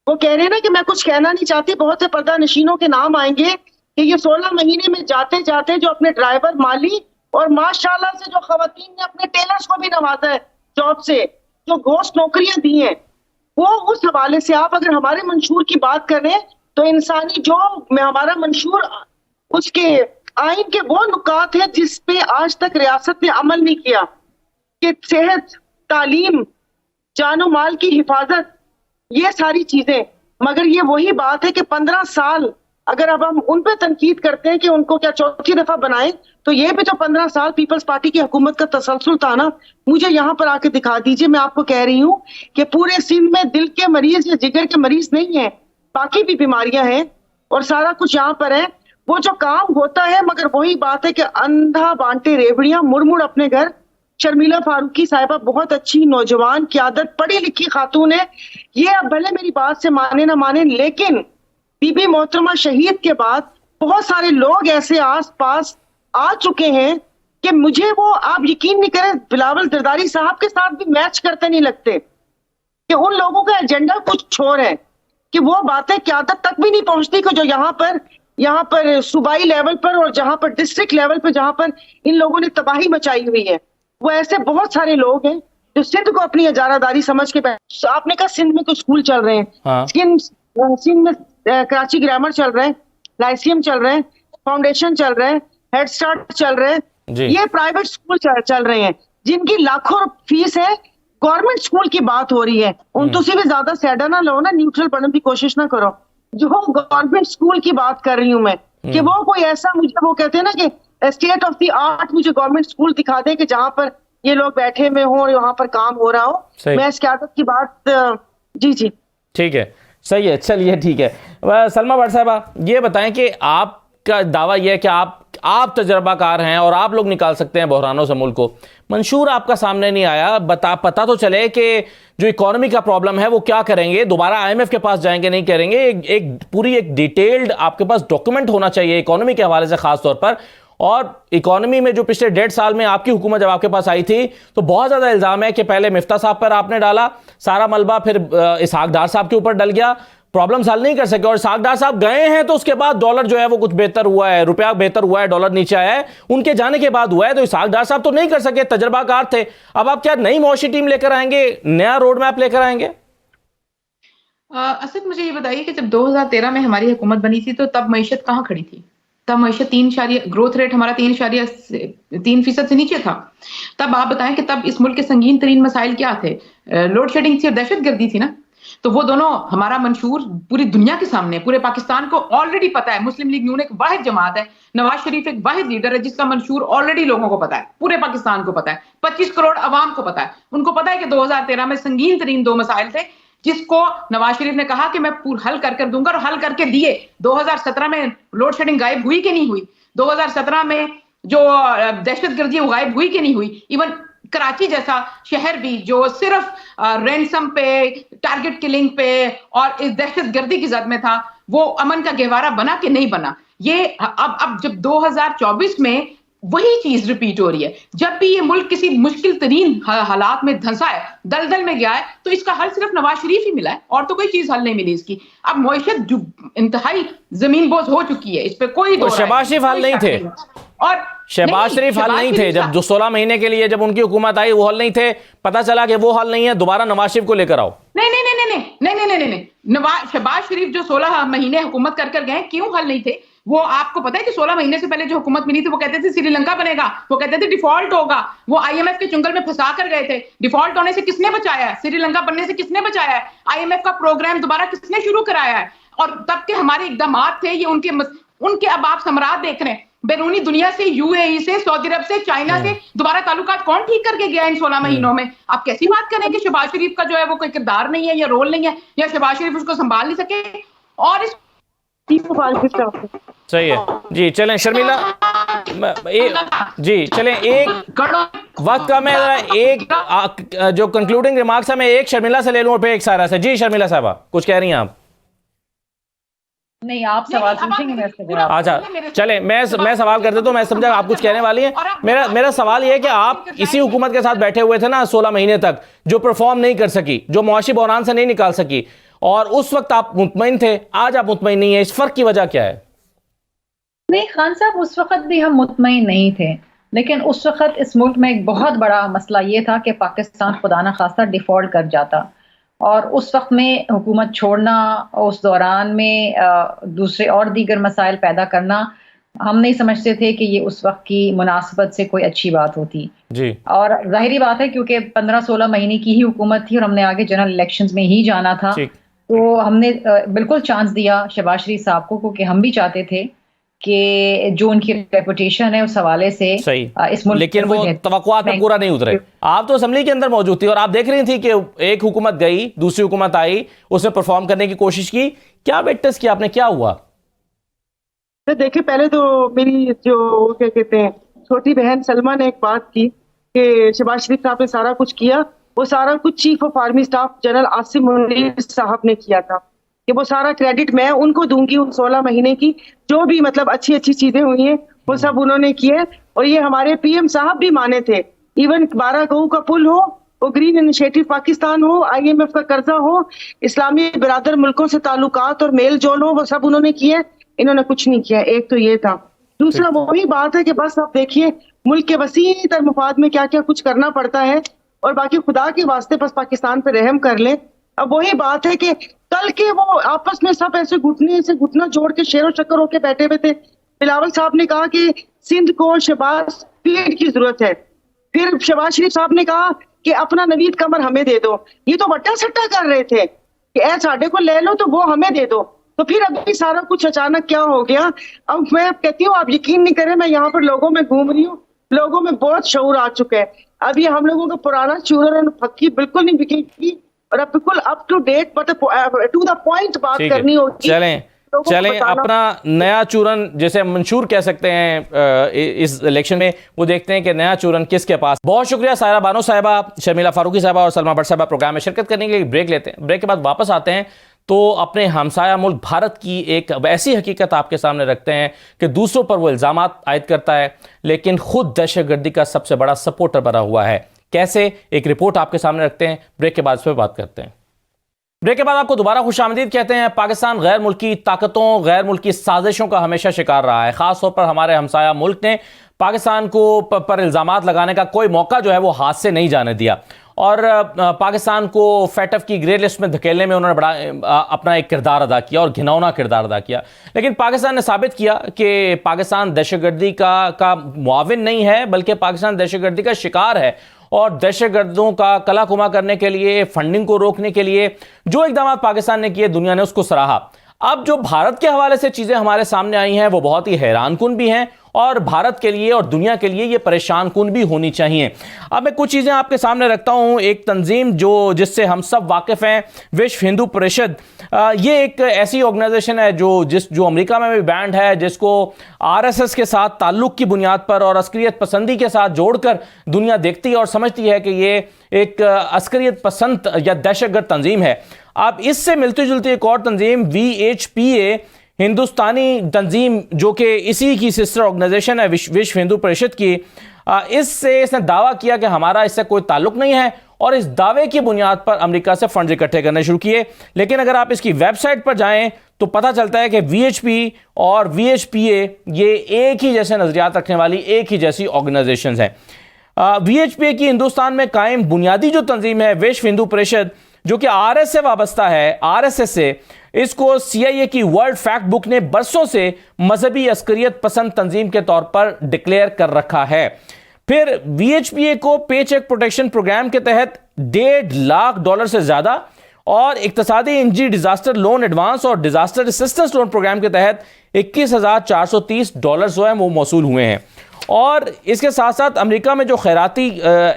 वो कह रहे हैं ना कि मैं कुछ कहना नहीं चाहती, बहुत से पर्दा नशीनों के नाम आएंगे कि ये 16 महीने में जाते जाते जो अपने ड्राइवर, माली और माशाल्लाह से जो खवातीन ने अपने टेलर्स को भी नवाजा है जॉब से, जो घोस्ट नौकरियां दी हैं, वो उस हवाले से आप अगर हमारे मंशूर की बात करें तो इंसानी जो हमारा मंशूर उसके आइन के वो नुकात है जिस पे आज तक रियासत ने अमल नहीं किया कि सेहत, तालीम, जानो माल की हिफाजत, ये सारी चीजें। मगर ये वही बात है कि 15 साल अगर अब हम उन पे तनकीद करते हैं कि उनको क्या चौथी दफा बनाए, तो ये भी तो 15 साल पीपल्स पार्टी की हुकूमत का तसलसल था ना। मुझे यहाँ पर आके दिखा दीजिए। मैं आपको कह रही हूँ कि पूरे सिंध में दिल के मरीज या जिगर के मरीज नहीं है, बाकी भी बीमारियां हैं और सारा कुछ यहाँ पर है। वो जो काम होता है, मगर वही बात है कि अंधा बांटे रेवड़ियां, मुड़ अपने घर। शर्मिला फारूकी साहिबा बहुत अच्छी नौजवान क़यादत, पढ़ी लिखी खातून है। ये अब भले मेरी बात से माने ना माने, लेकिन बीबी मोहतरमा शहीद के बाद बहुत सारे लोग ऐसे आस पास आ चुके हैं कि मुझे वो, आप यकीन नहीं करें, बिलावल जरदारी साहब के साथ भी मैच करते नहीं लगते कि उन लोगों का एजेंडा कुछ और है कि वो बातें क़यादत तक भी नहीं पहुंचती कि जो यहाँ पर सूबाई लेवल पर और जहां पर डिस्ट्रिक्ट लेवल पर जहां पर इन लोगों ने तबाही मचाई हुई है। वो ऐसे बहुत सारे लोग हैं जो सिंध को अपनी इजारादारी समझ के आपने कहा सिंध में कुछ स्कूल चल रहे हैं। हाँ। सिंध में कराची ग्रामर चल रहे हैं, लाइसियम चल रहे हैं, फाउंडेशन चल रहे हैं, हेड स्टार्ट चल रहे हैं। ये प्राइवेट स्कूल चल रहे हैं जिनकी लाखों फीस है। गवर्नमेंट स्कूल की बात हो रही है, उन तो से भी ज्यादा सैडा ना लो ना, न्यूट्रल बनने की कोशिश ना करो। जो गवर्नमेंट स्कूल की बात कर रही हूँ मैं कि वो कोई ऐसा, मुझे वो कहते हैं ना कि स्टेट ऑफ द आर्ट मुझे गवर्नमेंट स्कूल दिखा दे कि जहां पर ये लोग बैठे में हो और वहां पर काम हो रहा हो। मैं इस क़यादत की बात जी ठीक है, सही है, चलिए ठीक है। सलमा भट्ट साहबा, ये बताएं कि आपका दावा यह है कि आप तजर्बाकार हैं और आप लोग निकाल सकते हैं बहरानों से मुल्क को। मंशूर आपका सामने नहीं आया, पता तो चले कि जो इकोनॉमी का प्रॉब्लम है वो क्या करेंगे, दोबारा IMF के पास जाएंगे नहीं करेंगे। एक डिटेल्ड आपके पास डॉक्यूमेंट होना चाहिए इकोनॉमी के हवाले से खास तौर पर। और इकोनॉमी में जो पिछले 1.5 साल में आपकी हुकूमत जब आपके पास आई थी तो बहुत ज़्यादा इल्ज़ाम है कि पहले मिफ्ता साहब पर आपने डाला सारा मलबा, फिर इसहाक डार साहब के ऊपर डल गया, प्रॉब्लम्स हल नहीं कर सके। और सागदार साहब गए हैं तो उसके बाद डॉलर जो है वो कुछ बेहतर हुआ है, रुपया बेहतर हुआ है, डॉलर नीचे आया है, उनके जाने के बाद हुआ है। तो सागदार साहब तो नहीं कर सके, तजर्बाकार थे। अब आप क्या नई मुआशी टीम लेकर आएंगे, नया रोड मैप लेकर आएंगे? असद, मुझे ये बताइए कि जब 2013 में हमारी हुकूमत बनी थी तो तब मईशत कहाँ खड़ी थी? तब मईशत 3 ग्रोथ रेट हमारा 3.3% से नीचे था। तब आप बताएं कि तब इस मुल्क के संगीन तरीन मसाइल क्या थे? लोड शेडिंग थी और दहशतगर्दी थी ना। तो वो दोनों हमारा मंशूर पूरी दुनिया के सामने, पूरे पाकिस्तान को ऑलरेडी पता है। मुस्लिम लीग नून एक वाहिद जमात है, नवाज शरीफ एक वाहिद लीडर है जिसका मंशूर ऑलरेडी लोगों को पता है, पूरे पाकिस्तान को पता है, 25 करोड़ अवाम को पता है। उनको पता है कि 2013 में संगीन तरीन 2 मसाइल थे जिसको नवाज शरीफ ने कहा कि मैं हल कर दूंगा, और हल करके दिए। 2017 में लोड शेडिंग गायब हुई कि नहीं हुई? 2017 में जो दहशतगर्दी वो गायब हुई कि नहीं हुई? इवन कराची जैसा शहर भी जो सिर्फ रैंसम पे, टारगेट किलिंग पे और इस दहशतगर्दी की जद में था, वो अमन का गहवारा बना कि नहीं बना? ये अब जब 2024 में वही चीज रिपीट हो रही है, जब भी ये मुल्क किसी मुश्किल तरीन हालात में धंसा है, दलदल में गया है, तो इसका हल सिर्फ नवाज शरीफ ही मिला है और तो कोई चीज हल नहीं मिली इसकी। अब मईशत इंतहाई जमीन बोझ हो चुकी है, इस पे कोई तो शहबाज शरीफ हल नहीं थे, और शहबाज शरीफ हल नहीं थे। जब जो 16 महीने के लिए जब उनकी हुकूमत आई वो हल नहीं थे, पता चला कि वो हल नहीं है, दोबारा नवाज शरीफ को लेकर आओ। नहीं, शहबाज शरीफ जो 16 महीने हुकूमत कर गए, क्यों हल नहीं थे? वो आपको पता है कि 16 महीने से पहले जो हुकूमत मिली थी वो कहते थे श्रीलंका बनेगा, वो कहते थे डिफॉल्ट होगा, वो IMF के चुंगल में फंसा कर गए थे। डिफॉल्ट होने से किसने बचाया है? श्रीलंका बनने से किसने बचाया है? IMF का प्रोग्राम दोबारा किसने शुरू कराया है? और तब के हमारे इकदाम थे ये उनके अब आप सम्राट देख रहे हैं। बैरूनी दुनिया से, UAE से, सऊदी अरब से, चाइना से दोबारा ताल्लुकात कौन ठीक करके गया इन 16 महीनों में? आप कैसी बात करें कि शहबाज शरीफ का जो है वो कोई किरदार नहीं है या रोल नहीं है, या शहबाज शरीफ उसको संभाल नहीं सके? और इस सही है जी। चलें शर्मिला, जी चलें, एक वक्त कम है, एक जो कंक्लूडिंग रिमार्क्स है मैं एक शर्मिला से ले लूं और फिर एक सारा से। जी शर्मिला साहबा, कुछ कह रही हैं आप? नहीं, आप सवाल पूछेंगे, मैं इसका जवाब। अच्छा चले, मैं सवाल कर देता हूं, मैं समझा आप कुछ कहने वाली हैं। मेरा सवाल ये है कि आप इसी हुकूमत के साथ बैठे हुए थे ना 16 महीने तक, जो परफॉर्म नहीं कर सकी, जो मुआशी बहरान से नहीं निकाल सकी, और उस वक्त आप मुतमईन थे, आज आप मुतमईन नहीं है। इस फर्क की वजह क्या है? नहीं खान साहब, उस वक्त भी हम मुतमईन नहीं थे, लेकिन उस वक्त इस मुल्क में एक बहुत बड़ा मसला ये था कि पाकिस्तान खुदा न खास्ता डिफॉल्ट कर जाता, और उस वक्त में हुकूमत छोड़ना, उस दौरान में दूसरे और दीगर मसाइल पैदा करना, हम नहीं समझते थे कि ये उस वक्त की मुनासिबत से कोई अच्छी बात होती जी। और जाहिर बात है क्योंकि 15-16 महीने की ही हुकूमत थी और हमने आगे जनरल इलेक्शंस में ही जाना था, तो हमने बिल्कुल चांस दिया शहबाज शरीफ साहब को, क्योंकि हम भी चाहते थे कि जो उनकी रेपुटेशन है उस हवाले से इस मुल्क, लेकिन वो तवक्कुआत में पूरा नहीं उतरे। आप तो असेंबली के अंदर मौजूद थी और आप देख रही थी कि एक हुकूमत गई, दूसरी हुकूमत आई, उसने परफॉर्म करने की कोशिश की। क्या विटनेस किया आपने, क्या हुआ? देखिए, पहले तो मेरी जो क्या कहते हैं छोटी बहन सलमा ने एक बात की कि शहबाज शरीफ साहब ने सारा कुछ किया, वो सारा कुछ chief of army staff general Asim Munir साहब ने किया था, कि वो सारा क्रेडिट मैं उनको दूंगी उन 16 महीने की, जो भी मतलब अच्छी अच्छी चीजें हुई हैं वो सब उन्होंने किए। और ये हमारे PM साहब भी माने थे, इवन 12 गऊ का पुल हो, वो ग्रीन इनिशिएटिव पाकिस्तान हो, IMF का कर्जा हो, इस्लामी बिरादर मुल्कों से ताल्लुकात और मेल जोल हो, वो सब उन्होंने किए। इन्होंने कुछ नहीं किया। एक तो ये था। दूसरा वही बात है कि बस आप देखिए मुल्क के वसी तर मफाद में क्या क्या कुछ करना पड़ता है, और बाकी खुदा के वास्ते बस पाकिस्तान पे रहम कर ले। अब वही बात है कि कल के वो आपस में सब ऐसे घुटना जोड़ के शेरो शक्कर होके बैठे हुए थे। बिलावल साहब ने कहा कि सिंध को शहबाज पीठ की जरूरत है, फिर शहबाज शरीफ साहब ने कहा कि अपना नवीद कमर हमें दे दो। ये तो बट्टा सट्टा कर रहे थे कि ऐ साडे को ले लो तो वो हमें दे दो। तो फिर अभी सारा कुछ अचानक क्या हो गया? अब मैं कहती हूँ, आप यकीन नहीं करें, मैं यहाँ पर लोगों में घूम रही हूँ, लोगों में बहुत शऊर आ चुका है। अब ये हम लोगों का पुराना चूरन और फक्की बिल्कुल नहीं बिकेगी, और अब बिल्कुल up to date to the point बात करनी होगी। चलें अपना नया चूरन जैसे मंशूर कह सकते हैं इस इलेक्शन में, वो देखते हैं कि नया चूरन किसके पास। बहुत शुक्रिया सायरा बानो साहिबा, शर्मिला फारूकी साहिबा और सलमा भट्ट साहिबा प्रोग्राम में शिरकत करने के लिए। ब्रेक लेते हैं, ब्रेक के बाद वापस आते हैं तो अपने हमसाया मुल्क भारत की एक ऐसी हकीकत आपके सामने रखते हैं कि दूसरों पर वो इल्ज़ामात आयद करता है लेकिन खुद दहशतगर्दी का सबसे बड़ा सपोर्टर बना हुआ है। कैसे, एक रिपोर्ट आपके सामने रखते हैं, ब्रेक के बाद इस पर बात करते हैं। ब्रेक के बाद आपको दोबारा खुशामदीद कहते हैं। पाकिस्तान गैर मुल्की ताकतों, गैर मुल्की साजिशों का हमेशा शिकार रहा है। खासतौर पर हमारे हमसाया मुल्क ने पाकिस्तान को पर इल्ज़ामात लगाने का कोई मौका जो है वो हाथ से नहीं जाने दिया और पाकिस्तान को फैटफ की ग्रे लिस्ट में धकेलने में उन्होंने बड़ा अपना एक किरदार अदा किया और घिनौना किरदार अदा किया। लेकिन पाकिस्तान ने साबित किया कि पाकिस्तान दहशतगर्दी का मुआविन नहीं है, बल्कि पाकिस्तान दहशतगर्दी का शिकार है और दहशतगर्दों का कला कुमा करने के लिए, फंडिंग को रोकने के लिए जो इक़दाम पाकिस्तान ने किए, दुनिया ने उसको सराहा। अब जो भारत के हवाले से चीज़ें हमारे सामने आई हैं वो बहुत ही हैरानकुन भी हैं और भारत के लिए और दुनिया के लिए ये परेशानकुन भी होनी चाहिए। अब मैं कुछ चीज़ें आपके सामने रखता हूँ। एक तंजीम जिससे हम सब वाकिफ़ हैं, विश्व हिंदू परिषद, ये एक ऐसी ऑर्गेनाइजेशन है जो अमेरिका में भी बैंड है, जिसको आरएसएस के साथ ताल्लुक़ की बुनियाद पर और अस्करियत पसंदी के साथ जोड़कर दुनिया देखती है और समझती है कि ये एक अस्करियत पसंद या दहशतगर्द तंजीम है। अब इससे मिलती जुलती एक और तंजीम VHPA, हिंदुस्तानी तंजीम, जो कि इसी की सिस्टर ऑर्गेनाइजेशन है विश्व हिंदू परिषद की, इसने दावा किया कि हमारा इससे कोई ताल्लुक नहीं है और इस दावे की बुनियाद पर अमेरिका से फंड इकट्ठे करने शुरू किए। लेकिन अगर आप इसकी वेबसाइट पर जाएं तो पता चलता है कि VHP और VHPA ये एक ही जैसे नजरियात रखने वाली एक ही जैसी ऑर्गेनाइजेशंस हैं। VHPA की हिंदुस्तान में कायम बुनियादी जो तंजीम है विश्व हिंदू परिषद, जो कि RS से वाबस्ता है, RSS से, इसको CIA की वर्ल्ड फैक्ट बुक ने बरसों से मजहबी अस्करियत पसंद तंजीम के तौर पर डिक्लेयर कर रखा है। फिर VHPA को पे चेक प्रोटेक्शन प्रोग्राम के तहत $1.5 लाख से ज्यादा और इक्तसादी इंजरी डिजास्टर लोन एडवांस और डिजास्टर असिस्टेंस लोन प्रोग्राम के तहत $21,430 जो है वो मौसूल हुए हैं। और इसके साथ साथ अमेरिका में जो खैराती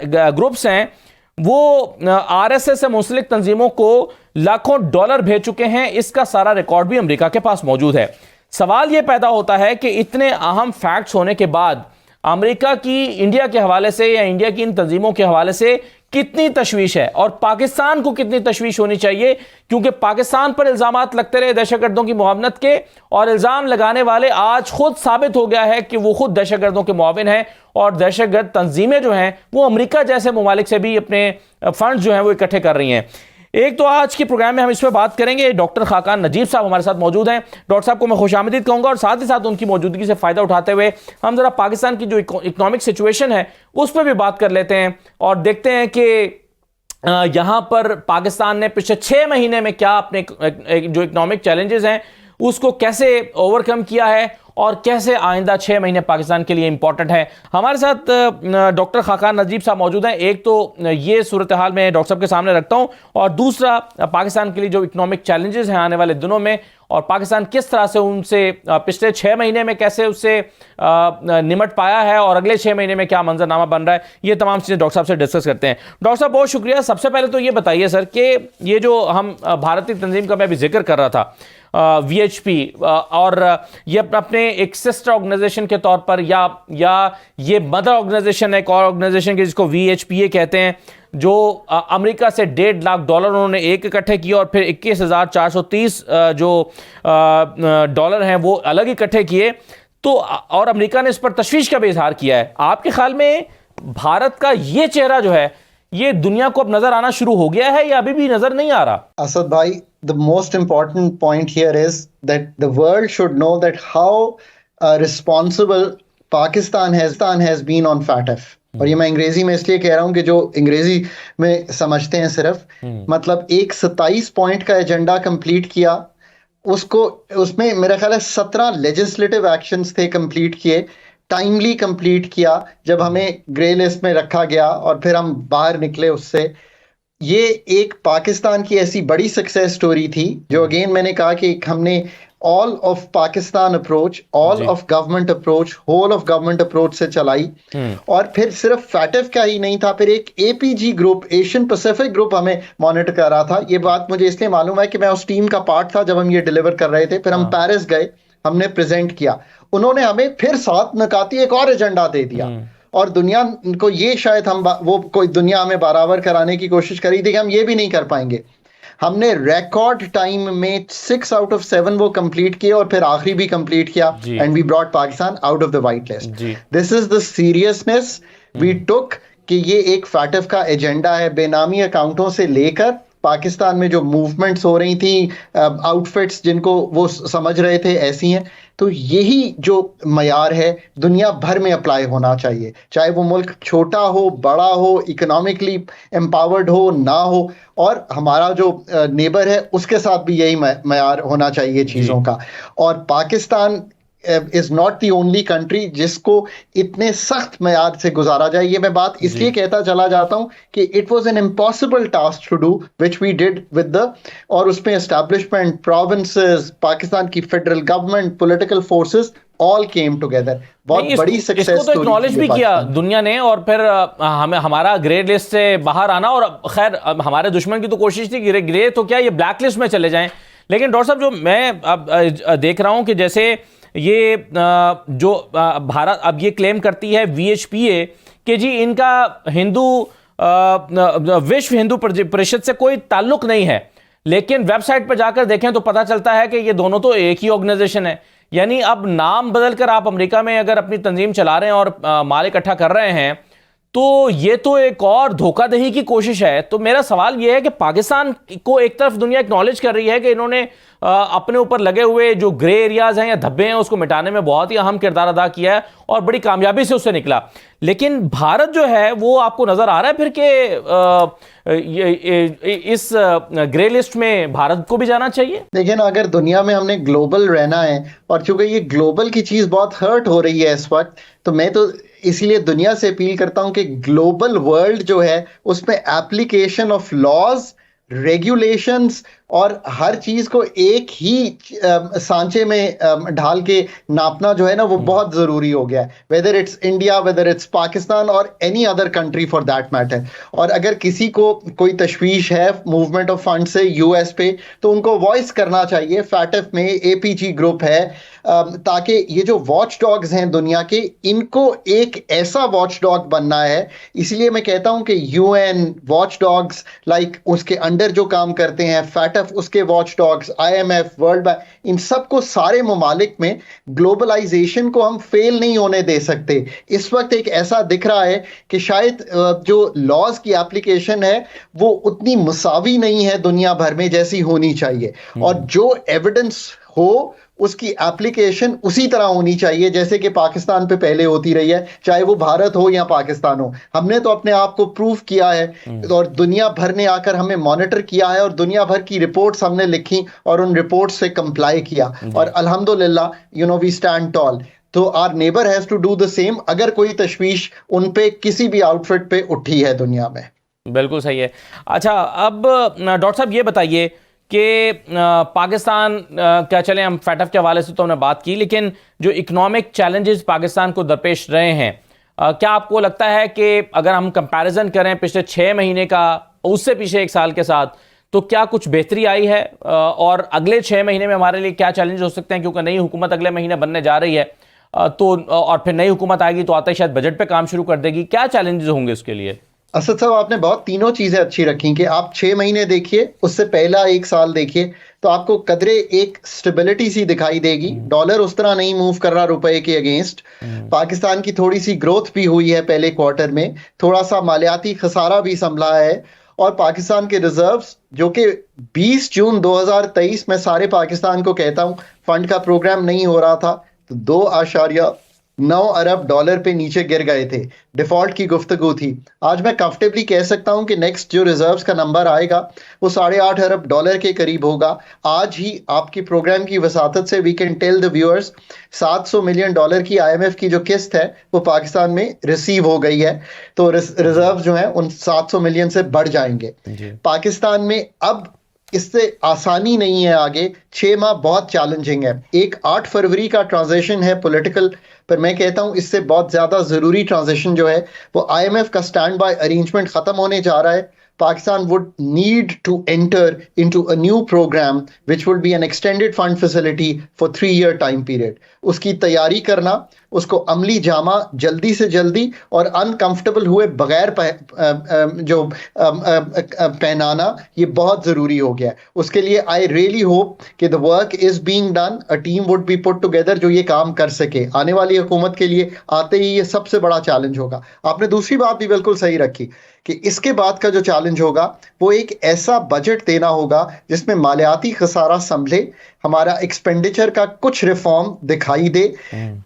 ग्रुप्स हैं वो RSS से मुंसलिक तंजीमों को लाखों डॉलर भेज चुके हैं। इसका सारा रिकॉर्ड भी अमेरिका के पास मौजूद है। सवाल यह पैदा होता है कि इतने अहम फैक्ट्स होने के बाद अमेरिका की इंडिया के हवाले से या इंडिया की इन तंजीमों के हवाले से कितनी तशवीश है और पाकिस्तान को कितनी तशवीश होनी चाहिए, क्योंकि पाकिस्तान पर इल्जामात लगते रहे दहशतगर्दों की मुआवनत के और इल्जाम लगाने वाले आज खुद साबित हो गया है कि वो खुद दहशतगर्दों के मुआविन हैं और दहशतगर्द तंजीमें जो हैं वो अमेरिका जैसे ममालिक से भी अपने फंड जो हैं वो इकट्ठे कर रही हैं। एक तो आज के प्रोग्राम में हम इस पर बात करेंगे। डॉक्टर खाकान नजीब साहब हमारे साथ मौजूद हैं। डॉक्टर साहब को मैं खुशामदीद कहूँगा और साथ ही साथ उनकी मौजूदगी से फ़ायदा उठाते हुए हम ज़रा पाकिस्तान की जो इकोनॉमिक सिचुएशन है उस पर भी बात कर लेते हैं और देखते हैं कि यहाँ पर पाकिस्तान ने पिछले 6 महीने में क्या अपने जो इकोनॉमिक चैलेंजेस हैं उसको कैसे ओवरकम किया है और कैसे आइंदा 6 महीने पाकिस्तान के लिए इंपॉर्टेंट है। हमारे साथ डॉक्टर खाकान नजीब साहब मौजूद हैं। एक तो ये सूरत हाल में डॉक्टर साहब के सामने रखता हूं और दूसरा पाकिस्तान के लिए जो इकोनॉमिक चैलेंजेस हैं आने वाले दिनों में और पाकिस्तान किस तरह से उनसे पिछले 6 महीने में कैसे उससे निमट पाया है और अगले 6 महीने में क्या मंजरनामा बन रहा है, ये तमाम चीज़ें डॉक्टर साहब से डिस्कस करते हैं। डॉक्टर साहब बहुत शुक्रिया। सबसे पहले तो ये बताइए सर कि ये जो हम भारतीय तंजीम का मैं अभी जिक्र कर रहा था VHP और ये अपने एक सिस्टर ऑर्गेनाइजेशन के तौर पर या ये मदर ऑर्गेनाइजेशन है एक और ऑर्गेनाइजेशन की जिसको VHPA कहते हैं, जो अमेरिका से $1.5 लाख उन्होंने एक इकट्ठे किए और फिर 21,430 जो डॉलर हैं वो अलग इकट्ठे किए। तो और अमेरिका ने इस पर तशवीश का भी इजहार किया है। आपके ख्याल में भारत का ये चेहरा जो है ये दुनिया को अब नजर आना शुरू हो गया है या अभी भी नजर नहीं आ रहा? असद भाई, the most important point here is that the world should know that how responsible Pakistan has been on FATF. और ये मैं अंग्रेजी में इसलिए कह रहा हूँ कि जो अंग्रेजी में समझते हैं सिर्फ, मतलब एक 27 पॉइंट का एजेंडा कंप्लीट किया, उसमें मेरा ख्याल है 17 लेजिस्लेटिव एक्शंस थे कंप्लीट किए, टाइमली कंप्लीट किया जब हमें ग्रे लिस्ट में रखा गया और फिर हम बाहर निकले उससे। ये एक पाकिस्तान की ऐसी बड़ी सक्सेस स्टोरी थी जो अगेन मैंने कहा कि हमने all of Pakistan approach, all of government approach, whole of government approach से चलाई। और फिर सिर्फ फैटफ का ही नहीं था, फिर एक APG group, Asian Pacific group हमें मॉनिटर कर रहा था। ये बात मुझे इसलिए मालूम है कि मैं उस टीम का पार्ट था जब हम ये डिलीवर कर रहे थे। फिर हम पेरिस गए, हमने प्रेजेंट किया, उन्होंने हमें फिर 7 नकाती एक और एजेंडा दे दिया और दुनिया को ये शायद कोई दुनिया हमें बराबर कराने की कोशिश करी थी कि हम ये भी नहीं कर पाएंगे। हमने रिकॉर्ड टाइम में 6 आउट ऑफ 7 वो कंप्लीट किए और फिर आखिरी भी कंप्लीट किया and we brought Pakistan out of the white list. This is the seriousness we took कि ये एक फैटफ का एजेंडा है, बेनामी अकाउंटों से लेकर पाकिस्तान में जो मूवमेंट्स हो रही थी, आउटफिट्स जिनको वो समझ रहे थे ऐसी हैं। तो यही जो मयार है दुनिया भर में अप्लाई होना चाहिए, चाहे वो मुल्क छोटा हो, बड़ा हो, इकोनॉमिकली एम्पावर्ड हो ना हो, और हमारा जो नेबर है उसके साथ भी यही मयार होना चाहिए चीज़ों का। और Pakistan is not the only country जिसको इतने सख्त मयार से गुजारा जाए। ये मैं बात इसलिए कहता चला जाता हूं कि it was an impossible task to do which we did with the, और उसमें एस्टैब्लिशमेंट, प्रोविंसेस, पाकिस्तान की federal government, political forces all came together. बहुत बड़ी सक्सेस इसको तो एक्नॉलेज भी किया दुनिया ने, और फिर हमें हमारा ग्रे लिस्ट से बाहर आना, और खैर हमारे दुश्मन की तो कोशिश थी कि ग्रे तो क्या ये ब्लैक लिस्ट में चले जाएं। लेकिन डॉक्टर साहब, जो मैं अब देख रहा हूं कि जैसे ये जो भारत अब ये क्लेम करती है VHPA कि जी इनका विश्व हिंदू परिषद से कोई ताल्लुक नहीं है, लेकिन वेबसाइट पर जाकर देखें तो पता चलता है कि ये दोनों तो एक ही ऑर्गेनाइजेशन है। यानी अब नाम बदलकर आप अमेरिका में अगर अपनी तंजीम चला रहे हैं और माल इकट्ठा कर रहे हैं, तो ये तो एक और धोखाधड़ी की कोशिश है। तो मेरा सवाल ये है कि पाकिस्तान को एक तरफ दुनिया एक्नॉलेज कर रही है कि इन्होंने अपने ऊपर लगे हुए जो ग्रे एरियाज हैं या धब्बे हैं उसको मिटाने में बहुत ही अहम किरदार अदा किया है और बड़ी कामयाबी से उससे निकला, लेकिन भारत जो है वो आपको नजर आ रहा है फिर कि इस ग्रे लिस्ट में भारत को भी जाना चाहिए। लेकिन अगर दुनिया में हमने ग्लोबल रहना है, और चूंकि ये ग्लोबल की चीज बहुत हर्ट हो रही है इस वक्त, तो मैं तो इसीलिए दुनिया से अपील करता हूं कि ग्लोबल वर्ल्ड जो है उसमें एप्लीकेशन ऑफ लॉज, रेगुलेशंस और हर चीज को एक ही सांचे में ढाल के नापना जो है ना वो बहुत जरूरी हो गया है, whether it's India, whether it's Pakistan और any other country for that matter. और अगर किसी को कोई तशवीश है मूवमेंट ऑफ फंड से यूएस पे, तो उनको वॉइस करना चाहिए। फैटफ में APG ग्रुप है, ताकि ये जो वॉच डॉग्स हैं दुनिया के, इनको एक ऐसा वॉच डॉग बनना है। इसलिए मैं कहता हूं कि UN वॉच डॉग्स लाइक उसके अंडर जो काम करते हैं, फैटफ उसके watch dogs, IMF, World Bank, इन सबको सारे ममालिक में ग्लोबलाइजेशन को हम फेल नहीं होने दे सकते। इस वक्त एक ऐसा दिख रहा है कि शायद जो लॉज की एप्लीकेशन है वो उतनी मुसावी नहीं है दुनिया भर में जैसी होनी चाहिए, और जो एविडेंस हो उसकी एप्लीकेशन उसी तरह होनी चाहिए जैसे कि पाकिस्तान पे पहले होती रही है, चाहे वो भारत हो या पाकिस्तान हो। हमने तो अपने आप को प्रूव किया है और दुनिया भर ने आकर हमें मॉनिटर किया है, और दुनिया भर की रिपोर्ट्स हमने लिखी और उन रिपोर्ट्स से कंप्लाई किया, और अल्हम्दुलिल्लाह वी स्टैंड टॉल। तो our neighbour has to do the same अगर कोई तशवीश उन पे किसी भी आउटफिट पे उठी है दुनिया में। बिल्कुल सही है। अच्छा, अब डॉक्टर साहब ये बताइए कि पाकिस्तान क्या, चले हम फैटफ के हवाले से तो हमने बात की, लेकिन जो इकोनॉमिक चैलेंजेस पाकिस्तान को दरपेश रहे हैं, क्या आपको लगता है कि अगर हम कंपैरिजन करें पिछले 6 महीने का उससे पीछे 1 साल के साथ, तो क्या कुछ बेहतरी आई है, और अगले 6 महीने में हमारे लिए क्या चैलेंज हो सकते हैं? क्योंकि नई हुकूमत अगले महीने बनने जा रही है, तो और फिर नई हुकूमत आएगी तो आते ही शायद बजट पे काम शुरू कर देगी। क्या चैलेंजेस होंगे उसके लिए? असद साहब, आपने बहुत तीनों चीजें अच्छी रखी कि आप 6 महीने देखिए, उससे पहला 1 साल देखिए, तो आपको कदरे एक स्टेबिलिटी सी दिखाई देगी। डॉलर उस तरह नहीं मूव कर रहा रुपए के अगेंस्ट। पाकिस्तान की थोड़ी सी ग्रोथ भी हुई है पहले क्वार्टर में, थोड़ा सा मालियाती खसारा भी संभला है, और पाकिस्तान के रिजर्व्स जो कि 20 जून 2023 में सारे पाकिस्तान को कहता हूं फंड का प्रोग्राम नहीं हो रहा था, तो 2.9 अरब डॉलर पे नीचे गिर गए थे। डिफॉल्ट की गुफ्तगू थी। आज मैं कंफर्टेबली कह सकता हूं कि नेक्स्ट जो रिजर्व्स का नंबर आएगा वो 8.5 अरब डॉलर के करीब होगा। आज ही आपकी प्रोग्राम की वसातत से we can tell the viewers 700 million dollar की IMF की जो किस्त है वो पाकिस्तान में रिसीव हो गई है, तो रिजर्व जो है उन 700 मिलियन से बढ़ जाएंगे। पाकिस्तान में अब इससे आसानी नहीं है आगे, 6 माह बहुत चैलेंजिंग है। एक 8 फरवरी का ट्रांजिशन है पॉलिटिकल, पर मैं कहता हूं इससे बहुत ज्यादा जरूरी ट्रांजिशन जो है वो IMF का स्टैंड बाय अरेंजमेंट खत्म होने जा रहा है। Pakistan would need to enter into a new program which would be an extended fund facility for 3-year time period. उसकी तैयारी करना, उसको अमली जामा जल्दी से जल्दी और अनकंफर्टेबल हुए बगैर पहनाना ये बहुत ज़रूरी हो गया है। उसके लिए आई रियली होप कि the work is being done, a team would be put together जो ये काम कर सके। आने वाली हुकूमत के लिए आते ही ये सबसे बड़ा चैलेंज होगा। आपने दूसरी बात भी बिल्कुल सही रखी कि इसके बाद का जो चैलेंज होगा वो एक ऐसा बजट देना होगा जिसमें मालियाती खसारा संभले, हमारा एक्सपेंडिचर का कुछ रिफॉर्म दिखाई दे।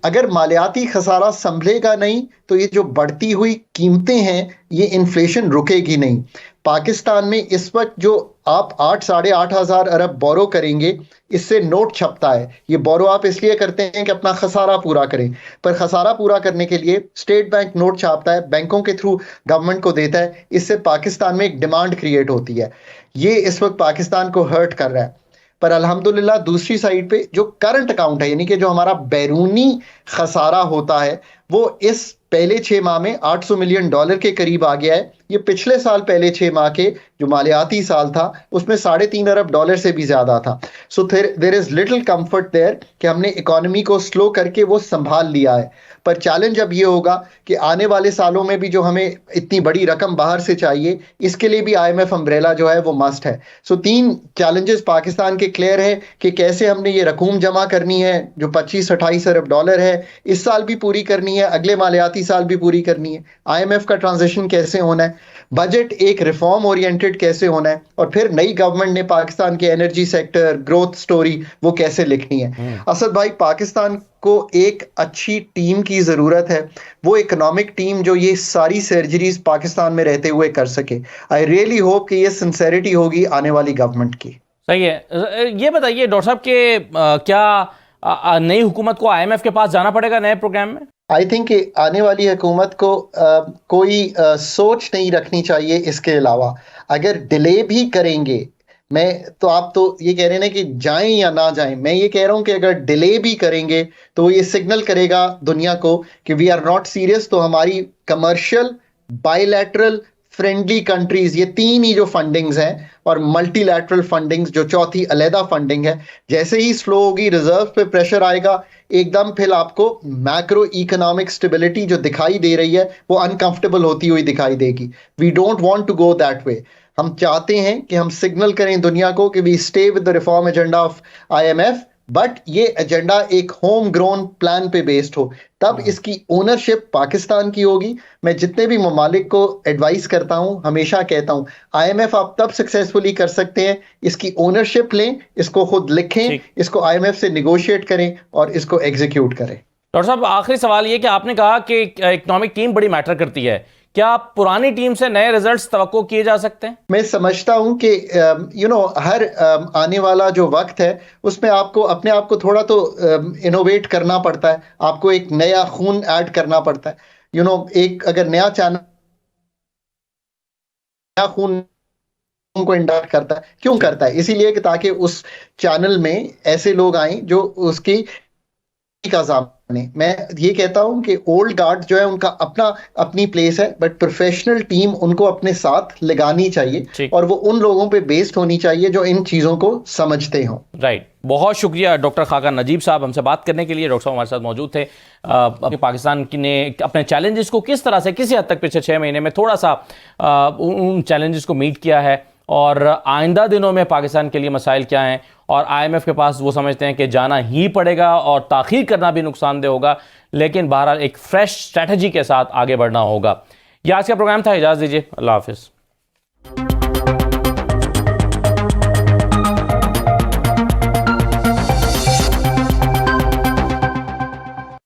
अगर मालियाती खसारा संभलेगा नहीं तो ये जो बढ़ती हुई कीमतें हैं ये इन्फ्लेशन रुकेगी नहीं। पाकिस्तान में इस वक्त जो आप 8-8.5 हज़ार अरब बोरो करेंगे, इससे नोट छपता है। ये बोरो आप इसलिए करते हैं कि अपना खसारा पूरा करें, पर खसारा पूरा करने के लिए स्टेट बैंक नोट छापता है, बैंकों के थ्रू गवर्नमेंट को देता है। इससे पाकिस्तान में एक डिमांड क्रिएट होती है। ये इस वक्त पाकिस्तान को हर्ट कर रहा है। पर अल्हम्दुलिल्लाह दूसरी साइड पे जो करंट अकाउंट है, यानी कि जो हमारा बैरूनी खसारा होता है, वो इस पहले 6 माह में $800 मिलियन के करीब आ गया है। ये पिछले साल पहले 6 माह के जो मालियाती साल था उसमें $3.5 अरब से भी ज्यादा था। So there is little comfort there कि हमने इकोनॉमी को स्लो करके वो संभाल लिया है। पर चैलेंज अब ये होगा कि आने वाले सालों में भी जो हमें इतनी बड़ी रकम बाहर से चाहिए, इसके लिए भी IMF अम्ब्रेला जो है वो मस्ट है। सो 3 चैलेंजेस पाकिस्तान के क्लियर है कि कैसे हमने ये रकूम जमा करनी है जो 25-28 अरब डॉलर है, इस साल भी पूरी करनी है, अगले मालियाती साल भी पूरी करनी है। IMF का ट्रांजिशन कैसे होना है, बजट एक रिफॉर्म ओरिएंटेड कैसे होना है, और फिर नई गवर्नमेंट ने पाकिस्तान के एनर्जी सेक्टर ग्रोथ स्टोरी वो कैसे लिखनी है। असद भाई, पाकिस्तान को एक अच्छी टीम की जरूरत है, वो इकोनॉमिक टीम जो ये सारी सर्जरीज पाकिस्तान में रहते हुए कर सके। आई रियली होप कि ये सिंसेरिटी होगी आने वाली गवर्नमेंट की। सही है। ये बताइए डॉक्टर साहब के क्या नई हुकूमत को IMF के पास जाना पड़ेगा नए प्रोग्राम में? आई थिंक आने वाली हुकूमत को कोई सोच नहीं रखनी चाहिए इसके अलावा। अगर डिले भी करेंगे, आप तो ये कह रहे हैं ना कि जाएं या ना जाएं, मैं ये कह रहा हूं कि अगर डिले भी करेंगे तो ये सिग्नल करेगा दुनिया को कि वी आर नॉट सीरियस। तो हमारी कमर्शियल, बायलैटरल, फ्रेंडली कंट्रीज, ये 3 ही जो फंडिंग्स हैं, और मल्टीलैटरल फंडिंग्स जो चौथी अलहदा फंडिंग है, जैसे ही स्लो होगी, रिजर्व पे प्रेशर आएगा एकदम, फिर आपको मैक्रो इकोनॉमिक स्टेबिलिटी जो दिखाई दे रही है वो अनकंफर्टेबल होती हुई दिखाई देगी। We don't want to go that way. हम चाहते हैं कि हम सिग्नल करें दुनिया को कि we stay with the reform agenda of IMF, but ये एजेंडा एक होम ग्रोन प्लान पे बेस्ड हो, तब इसकी ओनरशिप पाकिस्तान की होगी। मैं जितने भी ममालिक को एडवाइस करता हूं, हमेशा कहता हूं, IMF आप तब सक्सेसफुली कर सकते हैं इसकी ओनरशिप लें, इसको खुद लिखें, इसको IMF से निगोशिएट करें और इसको एग्जीक्यूट करें। डॉक्टर साहब, आखिरी सवाल ये कि आपने कहा कि इकोनॉमिक टीम बड़ी मैटर करती है, क्या पुरानी टीम से नए रिजल्ट्स तवक्को किए जा सकते हैं? मैं समझता हूं कि हर आने वाला जो वक्त है उसमें आपको अपने आप को थोड़ा तो इनोवेट करना पड़ता है, आपको एक नया खून ऐड करना पड़ता है। एक अगर नया चैनल नया खून को इंडक्ट करता है, क्यों करता है? इसीलिए कि ताकि उस चैनल में ऐसे लोग आए जो उसकी का सामने। मैं ये कहता हूं कि ओल्ड गार्ड जो है उनका अपनी प्लेस है, बट प्रोफेशनल टीम उनको अपने साथ लगानी चाहिए और वो उन लोगों पे बेस्ड होनी चाहिए जो इन चीजों को समझते हों। राइट। बहुत शुक्रिया डॉक्टर खाका नजीब साहब हमसे बात करने के लिए। डॉक्टर साहब हमारे साथ मौजूद थे। पाकिस्तान ने अपने चैलेंजेस को किस तरह से, किसी हद तक पिछले 6 महीने में थोड़ा सा उन चैलेंजेस को मीट किया है, और आइंदा दिनों में पाकिस्तान के लिए मसाइल क्या हैं, और IMF के पास वो समझते हैं कि जाना ही पड़ेगा और ताख़ीर करना भी नुकसानदेह होगा, लेकिन बहरहाल एक फ्रेश स्ट्रैटेजी के साथ आगे बढ़ना होगा। यह आज का प्रोग्राम था। इजाज़त दीजिए। अल्लाह हाफ़िज़।